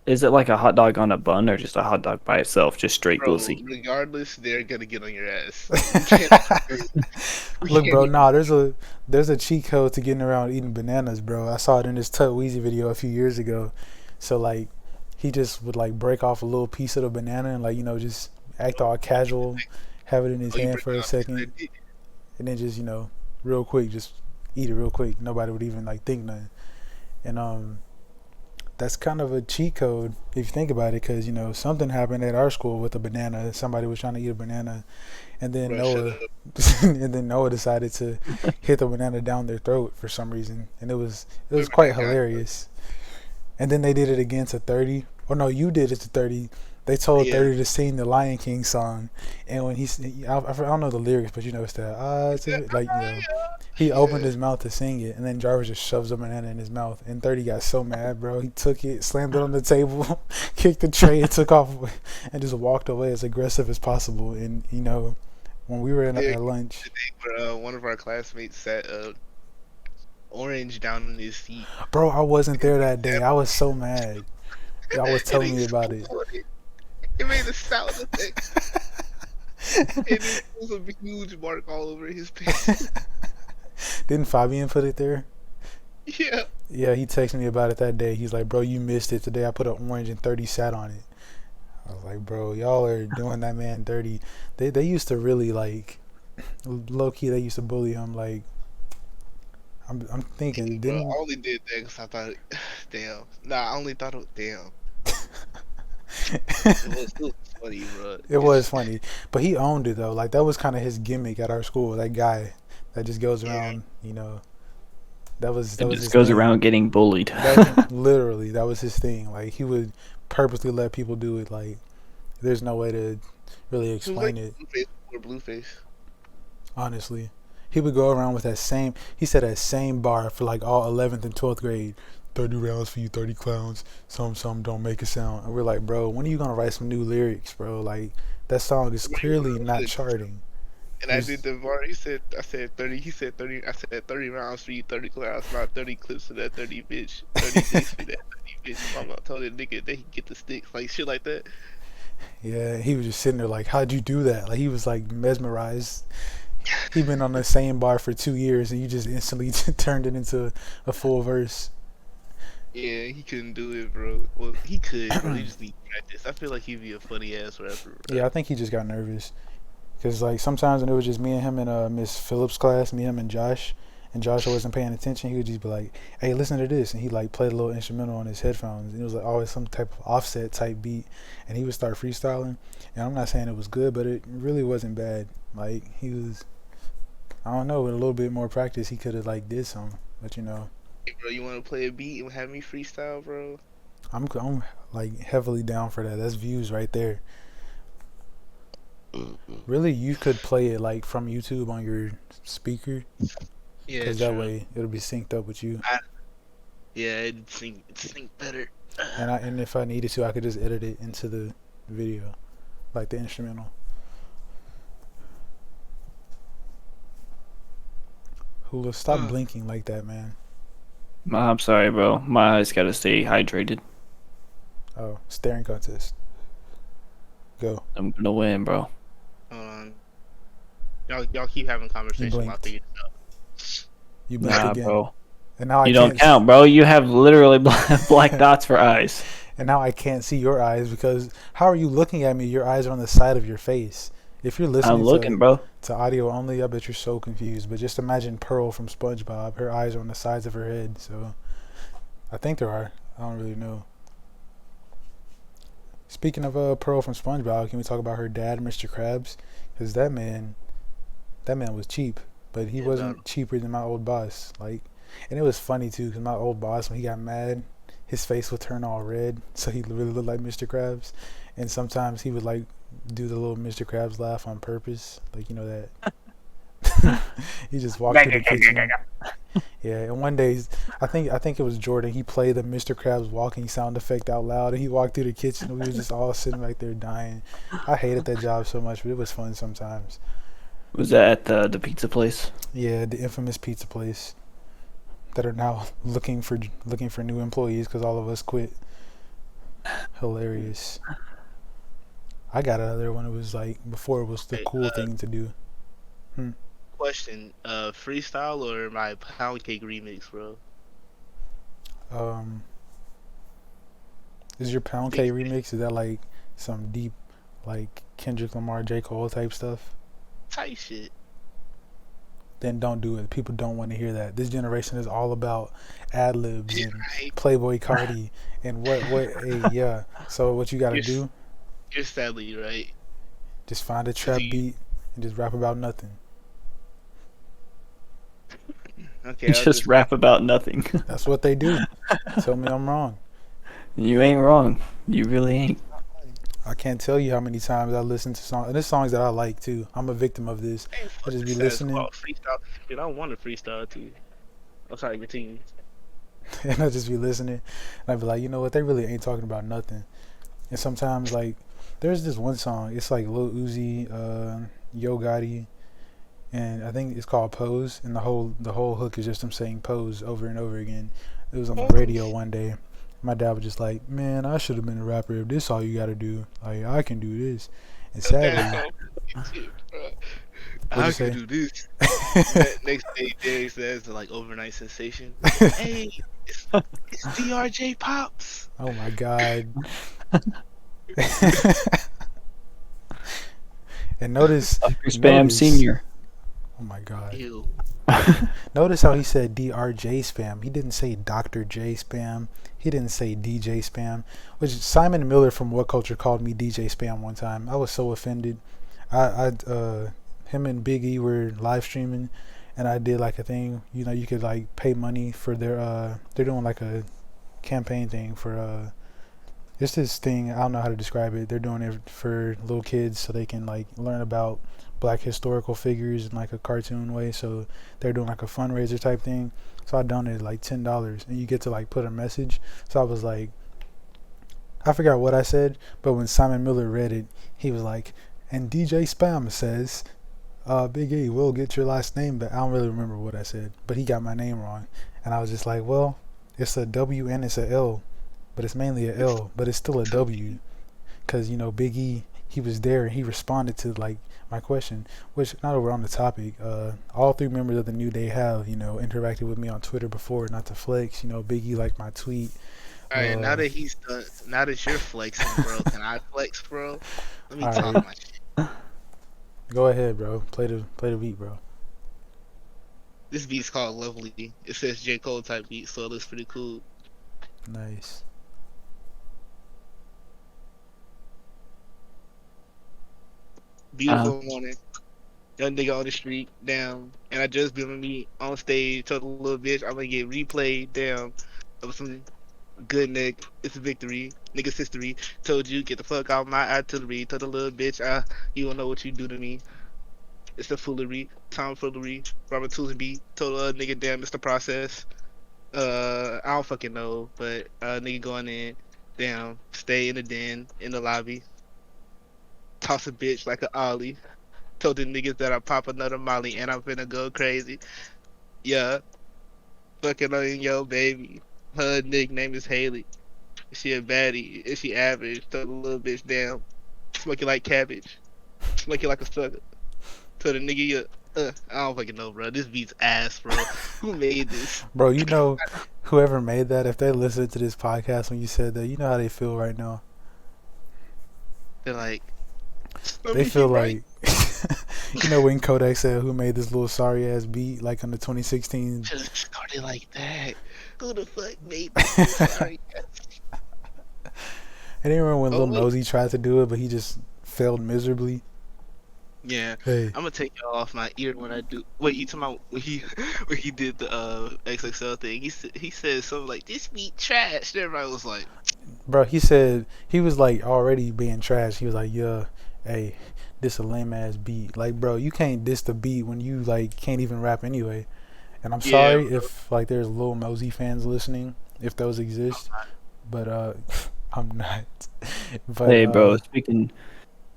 Is it like a hot dog on a bun or just a hot dog by itself, just straight Bro, pussy? regardless, they're going to get on your ass. Look, bro, nah, there's a cheat code to getting around eating bananas, bro. I saw it in this Tut Weezy video a few years ago. So like, he just would like break off a little piece of the banana and like just act all casual, have it in his hand for a second, and then just real quick, just eat it real quick. Nobody would even like think nothing. And that's kind of a cheat code if you think about it, because something happened at our school with a banana. Somebody was trying to eat a banana, and then Bro, shut up. Noah decided to hit the banana down their throat for some reason, and it was quite hilarious. And then they did it again to 30. Oh no, you did it to 30. They told Yeah. 30 to sing the Lion King song, and when I don't know the lyrics, but it's that like he opened his mouth to sing it, and then Jarvis just shoves a banana in his mouth, and 30 got so mad, bro. He took it, slammed it on the table, kicked the tray, and took off, and just walked away as aggressive as possible. And when we were Yeah, at lunch. where one of our classmates sat orange down in his seat. Bro, I wasn't there that day. I was so mad. Y'all was And telling he me about it. exploded. It made a sound effect. And it was a huge mark all over his face. Didn't Fabian put it there? Yeah. Yeah, he texted me about it that day. He's like, bro, you missed it today. I put an orange and 30 sat on it. I was like, bro, y'all are doing that man dirty. They used to really, like, low key, they used to bully him. Like, I'm thinking, Bro, I didn't. only did that because I thought, damn. Nah, I only thought it was, damn. It was funny, bro. It was funny, but he owned it though. Like that was kind of his gimmick at our school. That guy that just goes around, you know. That was It his just goes thing. around getting bullied. Literally, that was his thing. Like he would purposely let people do it. Like there's no way to really explain it. Blueface. Honestly, he would go around with that same. He said that same bar for like all 11th and 12th grade. 30 rounds for you, 30 clowns. Some don't make a sound. And we're like, bro, when are you gonna write some new lyrics, bro? Like that song is clearly not charting. And I did the bar. I said 30. He said 30. I said 30 rounds for you, 30 clowns, not 30 clips for that 30 bitch. 30 dicks for that 30 bitch. Mama told that nigga that he get the sticks, like shit like that. Yeah, he was just sitting there like, how'd you do that? Like he was like mesmerized. He'd been on the same bar for 2 years, and you just instantly turned it into a full verse. Yeah, he couldn't do it, bro. Well, he could, bro. He just need practice. I feel like he'd be a funny ass rapper. Bro. Yeah, I think he just got nervous. Because, like, sometimes when it was just me and him in Miss Phillips' class, me, him, and Josh wasn't paying attention, he would just be like, hey, listen to this. And he, like, played a little instrumental on his headphones. And it was, like, always some type of offset type beat. And he would start freestyling. And I'm not saying it was good, but it really wasn't bad. Like, he was, I don't know, with a little bit more practice, he could have, like, did something. But, you know. Hey, bro, you want to play a beat and have me freestyle, bro? I'm like, heavily down for that. That's views right there. Really, you could play it like from YouTube on your speaker, Yeah, because that way it'll be synced up with you. Yeah, it'd sync better. And if I needed to, I could just edit it into the video, like the instrumental. Hulagh, stop blinking like that, man. I'm sorry, bro. My eyes gotta stay hydrated. Oh, staring contest. Go. I'm gonna win, bro. Y'all keep having conversations while I blinked. figure it out. You blinked Nah, again. bro. And now You I don't can't count, bro. You have literally black dots for eyes. And now I can't see your eyes because how are you looking at me? Your eyes are on the side of your face. If you're listening I'm looking, bro. to audio only, I bet you're so confused. But just imagine Pearl from SpongeBob. Her eyes are on the sides of her head. So I think there are. I don't really know. Speaking of Pearl from SpongeBob, can we talk about her dad, Mr. Krabs? Because that man was cheap, but he wasn't cheaper than my old boss. Like, and it was funny too, because my old boss, when he got mad, his face would turn all red, so he really looked like Mr. Krabs. And sometimes he would like do the little Mr. Krabs laugh on purpose, like, you know that. He just walked through the kitchen. Yeah, and one day, I think it was Jordan. He played the Mr. Krabs walking sound effect out loud, and he walked through the kitchen. And we was just all sitting right there dying. I hated that job so much, but it was fun sometimes. Was that at the pizza place? Yeah, the infamous pizza place that are now looking for new employees because all of us quit. Hilarious. I got another one. It was like before it was the cool thing to do. Question: freestyle or my pound cake remix, bro? Is your pound cake remix? Is that like some deep, like Kendrick Lamar, J. Cole type stuff? Type shit. Then don't do it. People don't want to hear that. This generation is all about ad libs and Playboy Cardi and what hey, yeah. So what you gotta do? You're sadly right. Just find a trap beat and just rap about nothing. Okay. Just rap about nothing. That's what they do. Tell me I'm wrong. You ain't wrong. You really ain't. I can't tell you how many times I listen to songs, and there's songs that I like too. I'm a victim of this. I just be listening. Freestyle. Dude, I want to freestyle too. I'm sorry, continue. And I just be listening, and I be like, you know what? They really ain't talking about nothing. And sometimes, like, There's this one song. It's like Lil Uzi, Yo Gotti, and I think it's called Pose. And the whole hook is just him saying Pose over and over again. It was on the radio one day. My dad was just like, "Man, I should have been a rapper. If this all you got to do, like I can do this." And sadly, what'd I you could say? do this. Next day, Derek says like overnight sensation. Hey, it's DRJ Pops. Oh my god. And notice, DrjSpam Senior. oh my god. Ew. Notice how he said DrjSpam. He didn't say Dr. J Spam. He didn't say DJ Spam. Which Simon Miller from What Culture called me DJ Spam one time. I was so offended. Him and Big E were live streaming, and I did like a thing. You know, you could like pay money for their. They're doing like a campaign thing for. It's this thing. I don't know how to describe it. They're doing it for little kids so they can like learn about black historical figures in like a cartoon way. So they're doing like a fundraiser type thing. So I donated like $10, and you get to like put a message. So I was like, I forgot what I said, but when Simon Miller read it, he was like, and DJ Spam says, Big E, we'll get your last name, but I don't really remember what I said, but he got my name wrong. And I was just like, well, it's a W and it's a L, but it's mainly a L, but it's still a W. Because, you know, Big E, he was there and he responded to like my question, which not over on the topic. All three members of the New Day have, you know, interacted with me on Twitter before, not to flex. You know, Big E liked my tweet. All right, now that he's done, now that you're flexing, bro, can I flex, bro? Let me All talk right. my shit. Go ahead, bro. Play the beat, bro. This beat's called Lovely. It says J. Cole type beat, so it looks pretty cool. Nice. Beautiful morning. Young nigga on the street, down. And I just been with me on stage, told a little bitch I'm gonna get replayed, down. Of some good nigga. It's a victory. Nigga's history. Told you, get the fuck out my artillery. Told the little bitch, you don't know what you do to me. It's the foolery, tomfoolery, Robert Toolsby. Told a nigga, damn, it's the process. I don't fucking know, but nigga going in, down, stay in the den, in the lobby. Toss a bitch like a ollie. Told the niggas that I pop another molly and I'm finna go crazy. Yeah. Fucking on yo baby. Her nickname is Haley. She a baddie. Is she average? Told the little bitch down. Smoking like cabbage. Smoking like a sucker. Told the nigga, I don't fucking know, bro. This beat's ass, bro. Who made this? Bro, you know, whoever made that, if they listened to this podcast when you said that, you know how they feel right now. They're like, They feel like, you know, when Kodak said, "Who made this little sorry ass beat?" Like on the 2016. Should've started like that. Who the fuck made this? Sorry. I didn't remember when Oh, Lil wait. Mosey tried to do it, but he just failed miserably. Yeah. Hey, I'm gonna take y'all off my ear when I do. Wait, you talking about when he did the XXL thing? He said something like, "This beat trash." And everybody was like, bro, he said he was like already being trash. He was like, "Yeah, hey, this a lame ass beat." Like, bro, you can't diss the beat when you like can't even rap anyway. And I'm Yeah, sorry bro. if like there's Lil Mosey fans listening, if those exist, but I'm not. But Hey, bro. Speaking.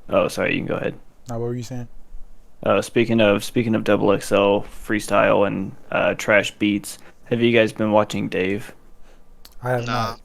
Oh, sorry. You can go ahead. now what were you saying? Speaking of Double XL freestyle and trash beats, have you guys been watching Dave? I have Nah.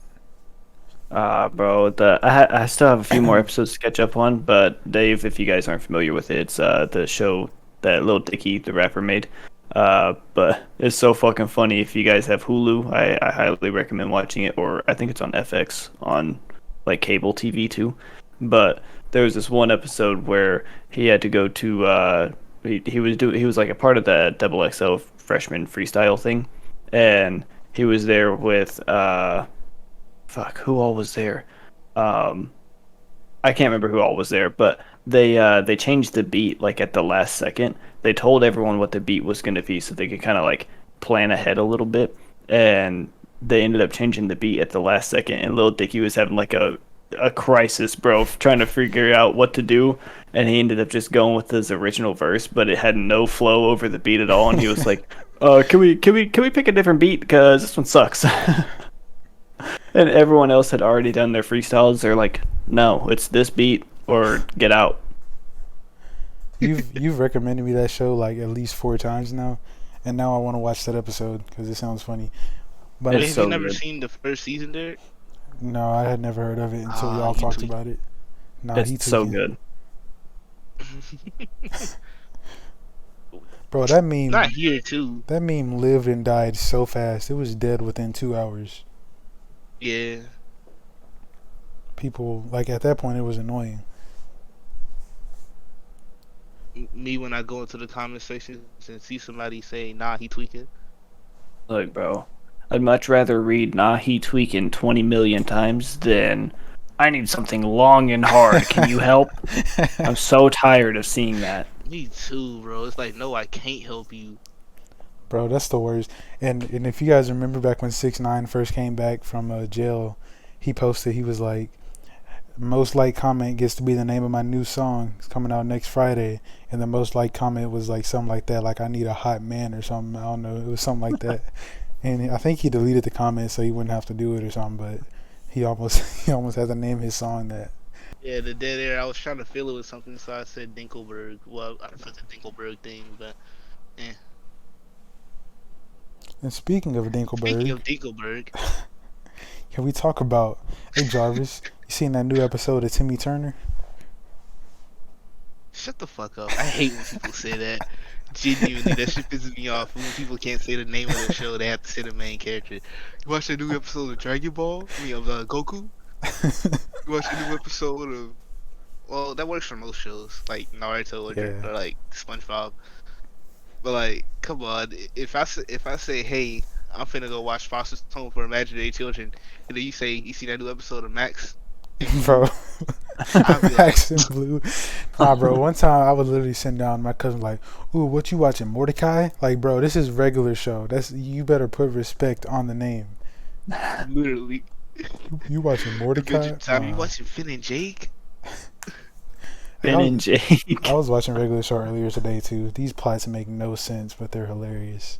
not. Bro, I still have a few more episodes to catch up on, but Dave, if you guys aren't familiar with it, it's the show that Lil Dicky, the rapper, made. But it's so fucking funny. If you guys have Hulu, I highly recommend watching it, or I think it's on FX on like cable TV too. But there was this one episode where he had to go to he was like a part of the Double XL freshman freestyle thing, and he was there with who all was there? I can't remember who all was there, but they changed the beat like at the last second. They told everyone what the beat was going to be so they could kind of like plan ahead a little bit, and they ended up changing the beat at the last second. And Lil Dicky was having like a crisis, bro, trying to figure out what to do, and he ended up just going with his original verse, but it had no flow over the beat at all. And he was like, can we pick a different beat because this one sucks." And everyone else had already done their freestyles. They're like, "No, it's this beat. or Get Out. You've recommended me that show like at least 4 times now, and now I want to watch that episode because it sounds funny. But But It's have you so never good. seen the first season, Derek? no, I had never heard of it until y'all you talked tweak. about it. Nah, he It's so tweaking. good. Bro, that meme Not here too. that meme lived and died so fast. It was dead within 2 hours. Yeah. People like at that point it was annoying. Me when I go into the comment section and see somebody say, "Nah, he tweaking." Look, bro, I'd much rather read "Nah, he tweaking" 20 million times than "I need something long and hard. Can you help?" I'm so tired of seeing that. Me too, bro. It's like, no, I can't help you. Bro, that's the worst. And if you guys remember back when 6ix9ine first came back from jail, he posted, he was like, most liked comment gets to be the name of my new song. It's coming out next Friday. And the most liked comment was like something like that, like I need a hot man or something. I don't know. It was something like that. And I think he deleted the comment so he wouldn't have to do it or something, but he almost had to name his song that. Yeah, the dead air. I was trying to fill it with something, so I said Dinkelberg. Well, I put the Dinkelberg thing, but And speaking of speaking Dinkelberg, of Dinkelberg, can we talk about, hey Jarvis, you seen that new episode of Timmy Turner? shut the fuck up. I hate when people say that. Genuinely, that shit pisses me off. When people can't say the name of the show, they have to say the main character. You watch the new episode of Dragon Ball? I mean, of Goku? You watch the new episode of... Well, that works for most shows, like Naruto or like SpongeBob. But like, come on, if I say, hey, I'm finna go watch Foster's Home for Imaginary Children, and then you say you see that new episode of Max, Bro, I'll be like, Max and Blue. Nah, bro. One time I was literally sitting down, my cousin like, "Ooh, what you watching, Mordecai?" Like, bro, this is regular show. You better put respect on the name. literally. You watching Mordecai? Adventure Time. You watching Finn and Jake? Ben and Jake. I was watching regular show earlier today too. These plots make no sense, but they're hilarious.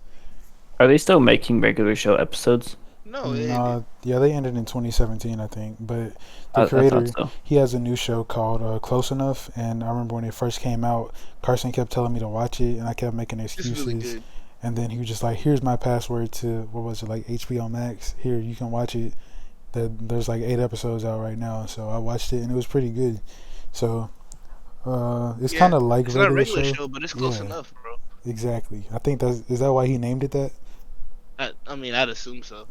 Are they still making regular show episodes? No, Yeah, they ended in 2017, I think. But I the creator, thought so. he has a new show called Close Enough, and I remember when it first came out, Carson kept telling me to watch it, and I kept making it's excuses. really good. And then he was just like, "Here's my password to what was it, like HBO Max? Here, you can watch it. There's like 8 episodes out right now." So I watched it, and it was pretty good. So it's kind of like it's not a regular regular show. show, but it's close Yeah. enough, bro. Exactly. I think is that why he named it that? I mean, I'd assume so.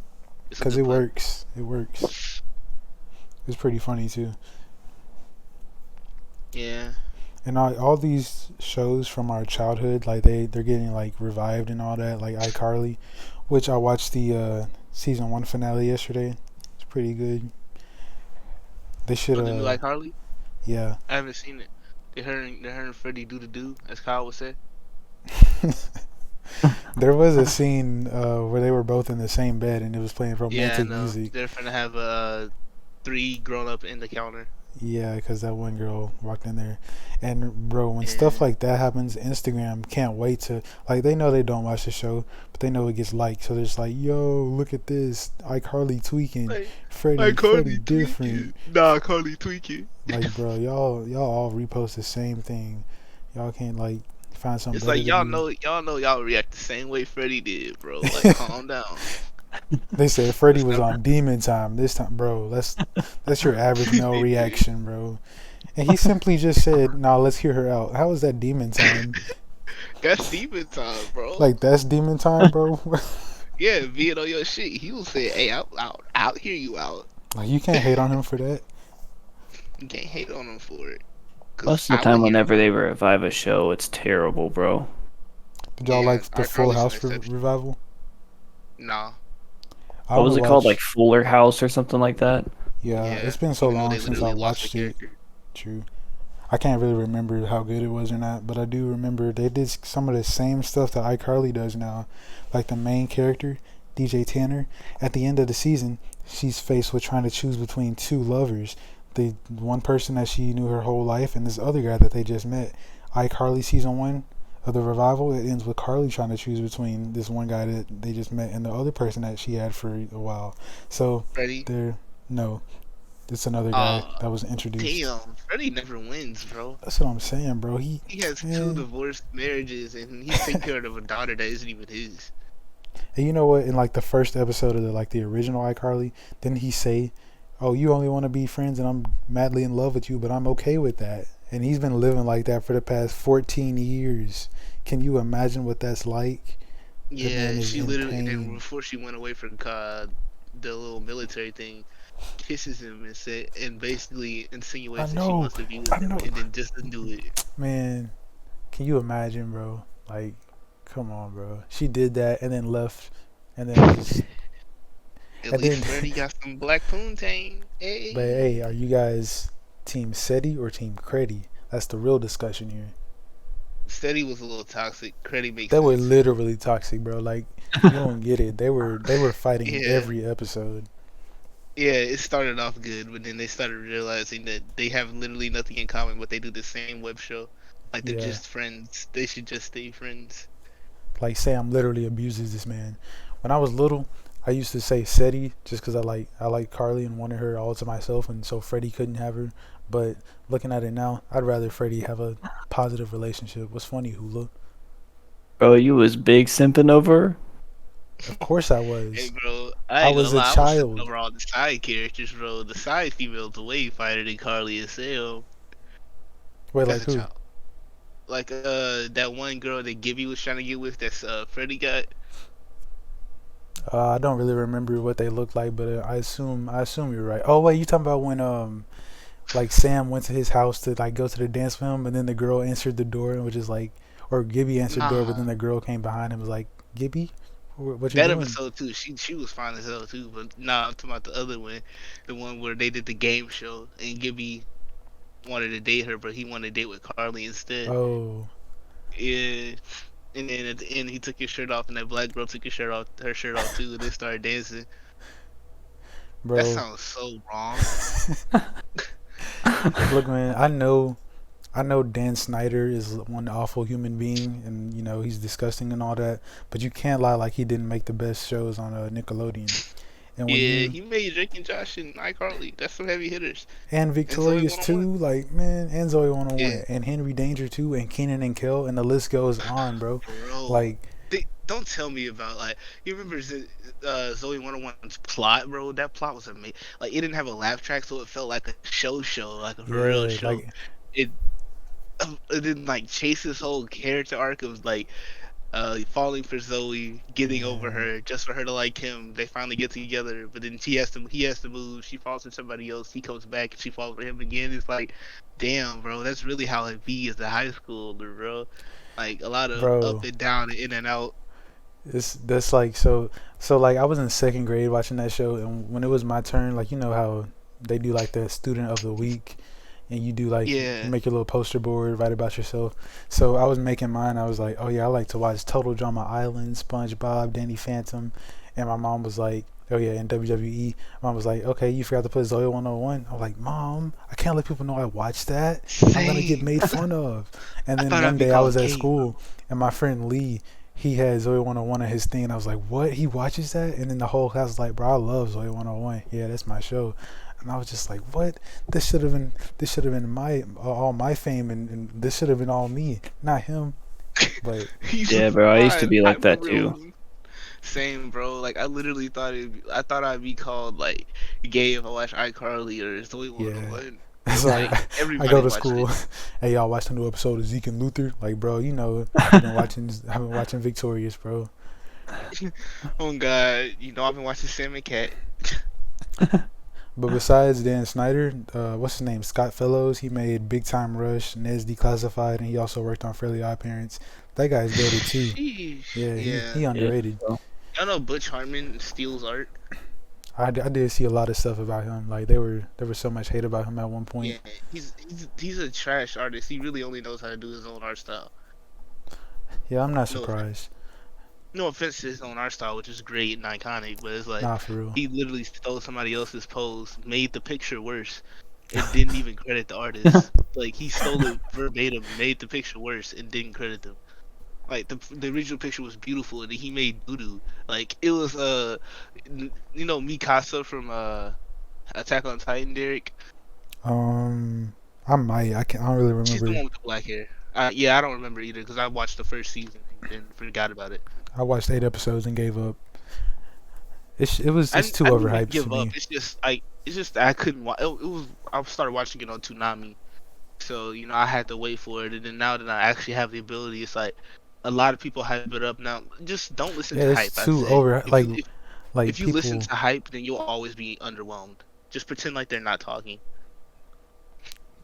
It's a Because good it play. works. It works. It's pretty funny too. Yeah. And all these shows from our childhood, like they're getting like revived and all that, like iCarly, which I watched the season 1 finale yesterday. It's pretty good. They should Oh, the new iCarly? yeah. I haven't seen it. They're hearing Freddie do, as Kyle would say. There was a scene where they were both in the same bed and it was playing romantic music. They're finna have 3 grown up in the counter. Yeah, because that one girl walked in there. And, bro, when stuff like that happens, Instagram can't wait to... Like, they know they don't watch the show, but they know it gets liked. So they're just like, yo, look at this. iCarly tweaking. Freddie different. Nah, Carly tweaking. Like, bro, y'all all repost the same thing. Y'all can't, like, find something It's better like to do. y'all react the same way Freddie did, bro. Like, calm down. They said Freddie was on demon time this time, bro. That's your average male reaction, bro. And he simply just said, "Nah, let's hear her out." How is that demon time? That's demon time, bro. Like that's demon time, bro. Yeah, being on your shit. He will say, "Hey, I'll hear you out." Like you can't hate on him for that. You can't hate on him for it. 'Cause Most of the I time, would hear whenever they revive a show, it's terrible, bro. Did y'all Yeah, like the Full iCarly's an House exception. revival? Nah. I What was it wanna called? watch- Like Fuller House or something like that? Yeah, Yeah, it's been so even though long they since I literally lost watched the it. character. True. I can't really remember how good it was or not, but I do remember they did some of the same stuff that iCarly does now. Like the main character, DJ Tanner, at the end of the season, she's faced with trying to choose between 2 lovers. The one person that she knew her whole life and this other guy that they just met. iCarly season 1 of the revival, it ends with Carly trying to choose between this one guy that they just met and the other person that she had for a while. So Freddie. they're no. It's another guy Oh, that was introduced. damn. Freddie never wins, bro. That's what I'm saying, bro. He has 2 Man. divorced marriages, and he's taking care of a daughter that isn't even his. And you know what? In like the first episode of the original iCarly, didn't he say, "Oh, you only want to be friends, and I'm madly in love with you, but I'm okay with that." And he's been living like that for the past 14 years. Can you imagine what that's like? The man Yeah, is she in literally, and then pain. before she went away from the little military thing, kisses him and said, and basically I insinuates that she know. wants to be I with him, know. and then just doesn't do it. Man, can you imagine, bro? Like, come on, bro. She did that and then left, and then just At and least then. Freddie got some black poontang. But hey, are Hey. you guys team SETI or team Creddy? That's the real discussion here. Steady was a little toxic. Credit makes They were sense. literally toxic, bro. Like, you don't get it. They were fighting Yeah. every episode. Yeah, it started off good, but then they started realizing that they have literally nothing in common, but they do the same web show. Like, they're Yeah. just friends. They should just stay friends. Like Sam literally abuses this man. When I was little, I used to say SETI just because I like Carly and wanted her all to myself, and so Freddie couldn't have her. But looking at it now, I'd rather Freddie have a positive relationship. What's funny, Hula? Bro, you was big simping over her? Of course I Hey, was. bro, I I ain't gonna was a lie, I was sitting child. over all the side characters, bro. The side females are way finer than Carly and Sam. Wait, As like a who? child. Like, that one girl that Gibby was trying to get with, that's, Freddie got. I don't really remember what they looked like, but I assume you're right. Oh wait, you talking about when like Sam went to his house to like go to the dance with him, and then the girl answered the door, and which is like, or Gibby answered the door, but then Nah. the girl came behind him and was like, Gibby, what you That doing? episode too, she was fine as hell too, but nah, I'm talking about the other one, the one where they did the game show and Gibby wanted to date her, but he wanted to date with Carly instead. Oh, Yeah, and then at the end he took his shirt off, and that black girl took her shirt off too, and they started dancing. That bro. sounds so wrong. Look, man, I know Dan Snyder is one awful human being, and he's disgusting and all that. But you can't lie like he didn't make the best shows on Nickelodeon. And when Yeah, you he made Drake and Josh and iCarly. That's some heavy hitters. and And Zoe Victorious 101. too, like man, and Zoe Yeah, 101, and Henry Danger too, and Kenan and Kel, and the list goes on, bro. bro. Like, Don't tell me about like you remember Zoe 101's plot, bro. That plot was amazing. Like it didn't have a laugh track, so it felt like a show, like a for real yeah, show. like It it didn't like chase this whole character arc of like falling for Zoe, getting over man, her just for her to like him. They finally get together, but then he has to move. She falls for somebody else. He comes back and she falls for him again. It's like, damn, bro, that's really how it be as a high schooler, bro. Like a lot of up bro. and down and in and out. It's that's like so like I was in second grade watching that show, and when it was my turn, like how they do like the student of the week, and you do like you Yeah. make your little poster board, write about yourself. So I was making mine. I was like, oh yeah, I like to watch Total Drama Island, SpongeBob, Danny Phantom, and my mom was like, oh yeah, and WWE. Mom was like, okay, you forgot to put Zoe 101. I'm like, Mom, I can't let people know I watched that. I'm gonna get Same. made fun of. And I then thought one I'd be day I was called at gay, bro. school, and my friend Lee, he had Zoe 101 on his thing, and I was like, what? He watches that? And then the whole class was like, bro, I love Zoe 101. Yeah, that's my show. And I was just like, what? This should have been my all my fame, and this should have been all me, not him. But He's Yeah, bro, I used to fine. be I like that remember too. when same, bro. Like I literally I thought I'd be called like gay if I watched iCarly or Zoe yeah, 101. so Like I go everybody to watched school. it. Hey, y'all watched a new episode of Zeke and Luther? Like, bro, I've been watching Victorious, bro. Oh God, I've been watching Sam and Cat. But besides Dan Snyder, what's his name? Scott Fellows. He made Big Time Rush, Ned's Declassified, and he also worked on Fairly Odd Parents. That guy's goated too. Sheesh. Yeah, he Yeah. he Yeah, underrated. bro. Y'all know Butch Hartman steals art. I did see a lot of stuff about him. Like there was so much hate about him at one point. Yeah, he's a trash artist. He really only knows how to do his own art style. Yeah, I'm not No offense. surprised. No offense to his own art style, which is great and iconic, but it's like Nah, for real. he literally stole somebody else's pose, made the picture worse, and didn't even credit the artist. Like he stole it verbatim, made the picture worse, and didn't credit them. Like the original picture was beautiful, and then he made doo doo. Like it was Mikasa from Attack on Titan, Derek. I might. I don't really She's the remember. one with the black hair. Yeah, I don't remember either because I watched the first season and then forgot about it. I watched 8 episodes and gave up. It's too I didn't even overhyped for give up. me. It's just I couldn't watch. It was I started watching it on Toonami, so I had to wait for it. And then now that I actually have the ability, it's like a lot of people hype it up now. Just don't listen Yeah, to it's hype. I too say over. Like if you listen people. to hype, then you'll always be underwhelmed. Just pretend like they're not talking.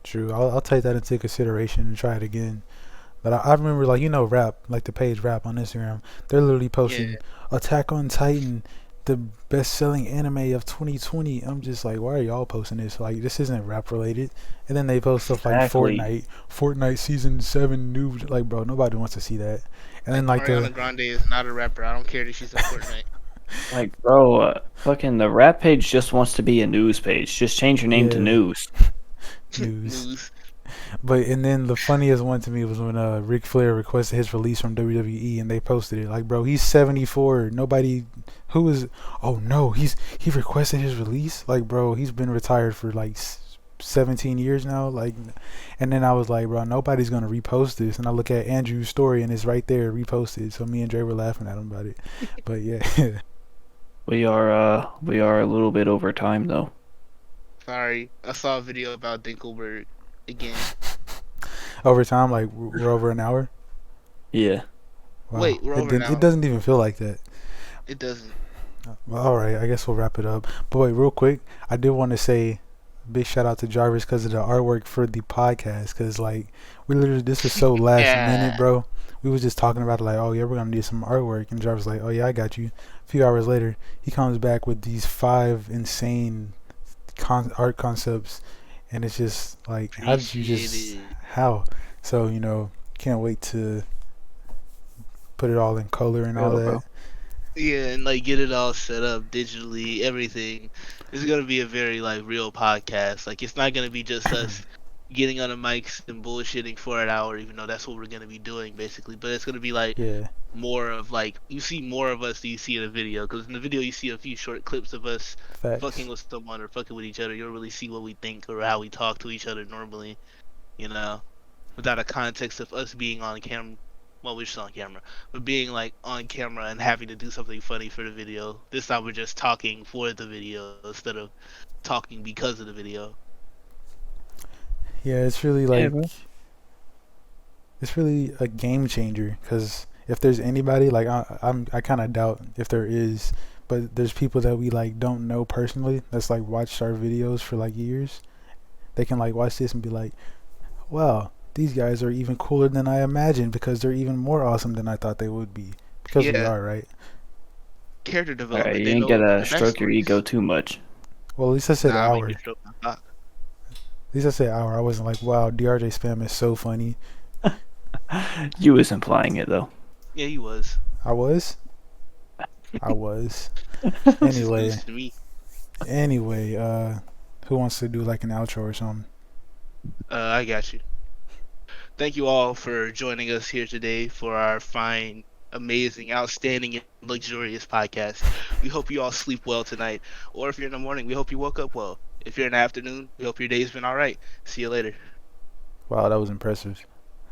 True. I'll take that into consideration and try it again. But I remember, like, Rap, like the page Rap on Instagram. They're literally Yeah, posting Attack on Titan, the best-selling anime of 2020. I'm just like, why are y'all posting this? Like, this isn't rap related. And then they post stuff like Exactly. Fortnite season 7 new. Like, bro, nobody wants to see that. And then like like Ariana Grande is not a rapper. I don't care that she's in Fortnite. Like, bro, fucking the rap page just wants to be a news page. Just change your name to yeah, news. news. News. But and then the funniest one to me was when Ric Flair requested his release from WWE and they posted it. Like, bro, he's 74. Nobody who is oh no, he requested his release. Like, bro, he's been retired for like 17 years now. Like, and then I was like, bro, nobody's gonna repost this. And I look at Andrew's story and it's right there reposted. So me and Dre were laughing at him about it. But yeah, We are a little bit over time though. Sorry, I saw a video about Dinkelberg again. over time, like we're over an hour. Yeah. Wow, Wait, we're over now. it doesn't even feel like that. It doesn't. Well, all right, I guess we'll wrap it up. But wait, real quick, I did want to say big shout out to Jarvis because of the artwork for the podcast. Because like we literally, this was so last minute, Yeah. bro. We was just talking about it, like, oh yeah, we're gonna need some artwork, and Jarvis was like, oh yeah, I got you. A few hours later, he comes back with these 5 insane art concepts, and it's just like, how did you Appreciate just it. how? So can't wait to put it all in color and all Yo, that. bro. Yeah, and like get it all set up digitally, everything. It's gonna be a very like real podcast. Like it's not gonna be just us getting on the mics and bullshitting for an hour, even though that's what we're gonna be doing basically. But it's gonna be like Yeah, more of like you see more of us than you see in the video. Because in the video you see a few short clips of us facts. fucking with someone or fucking with each other. You don't really see what we think or how we talk to each other normally, you know, without a context of us being on camera. Well, we're just on camera, but being like on camera and having to do something funny for the video. This time we're just talking for the video instead of talking because of the video. Yeah, it's really Yeah, like bro. it's really a game changer because if there's anybody like I kind of doubt if there is, but there's people that we like don't know personally that's like watched our videos for like years. They can like watch this and be like, wow, these guys are even cooler than I imagined because they're even more awesome than I thought they would be because we Yeah, are, right? character All right, development. you They ain't know gotta the stroke your ego backstories. too much. Well, at least I said Nah, make me hour. stroke my cock. At least I said hour. I wasn't like, wow, DrjSpam is so funny. You was implying it though. Yeah, he was. I was. I was. This is Anyway, news to me. who wants to do like an outro or something? I got you. Thank you all for joining us here today for our fine, amazing, outstanding, and luxurious podcast. We hope you all sleep well tonight. Or if you're in the morning, we hope you woke up well. If you're in the afternoon, we hope your day's been alright. See you later. Wow, that was impressive.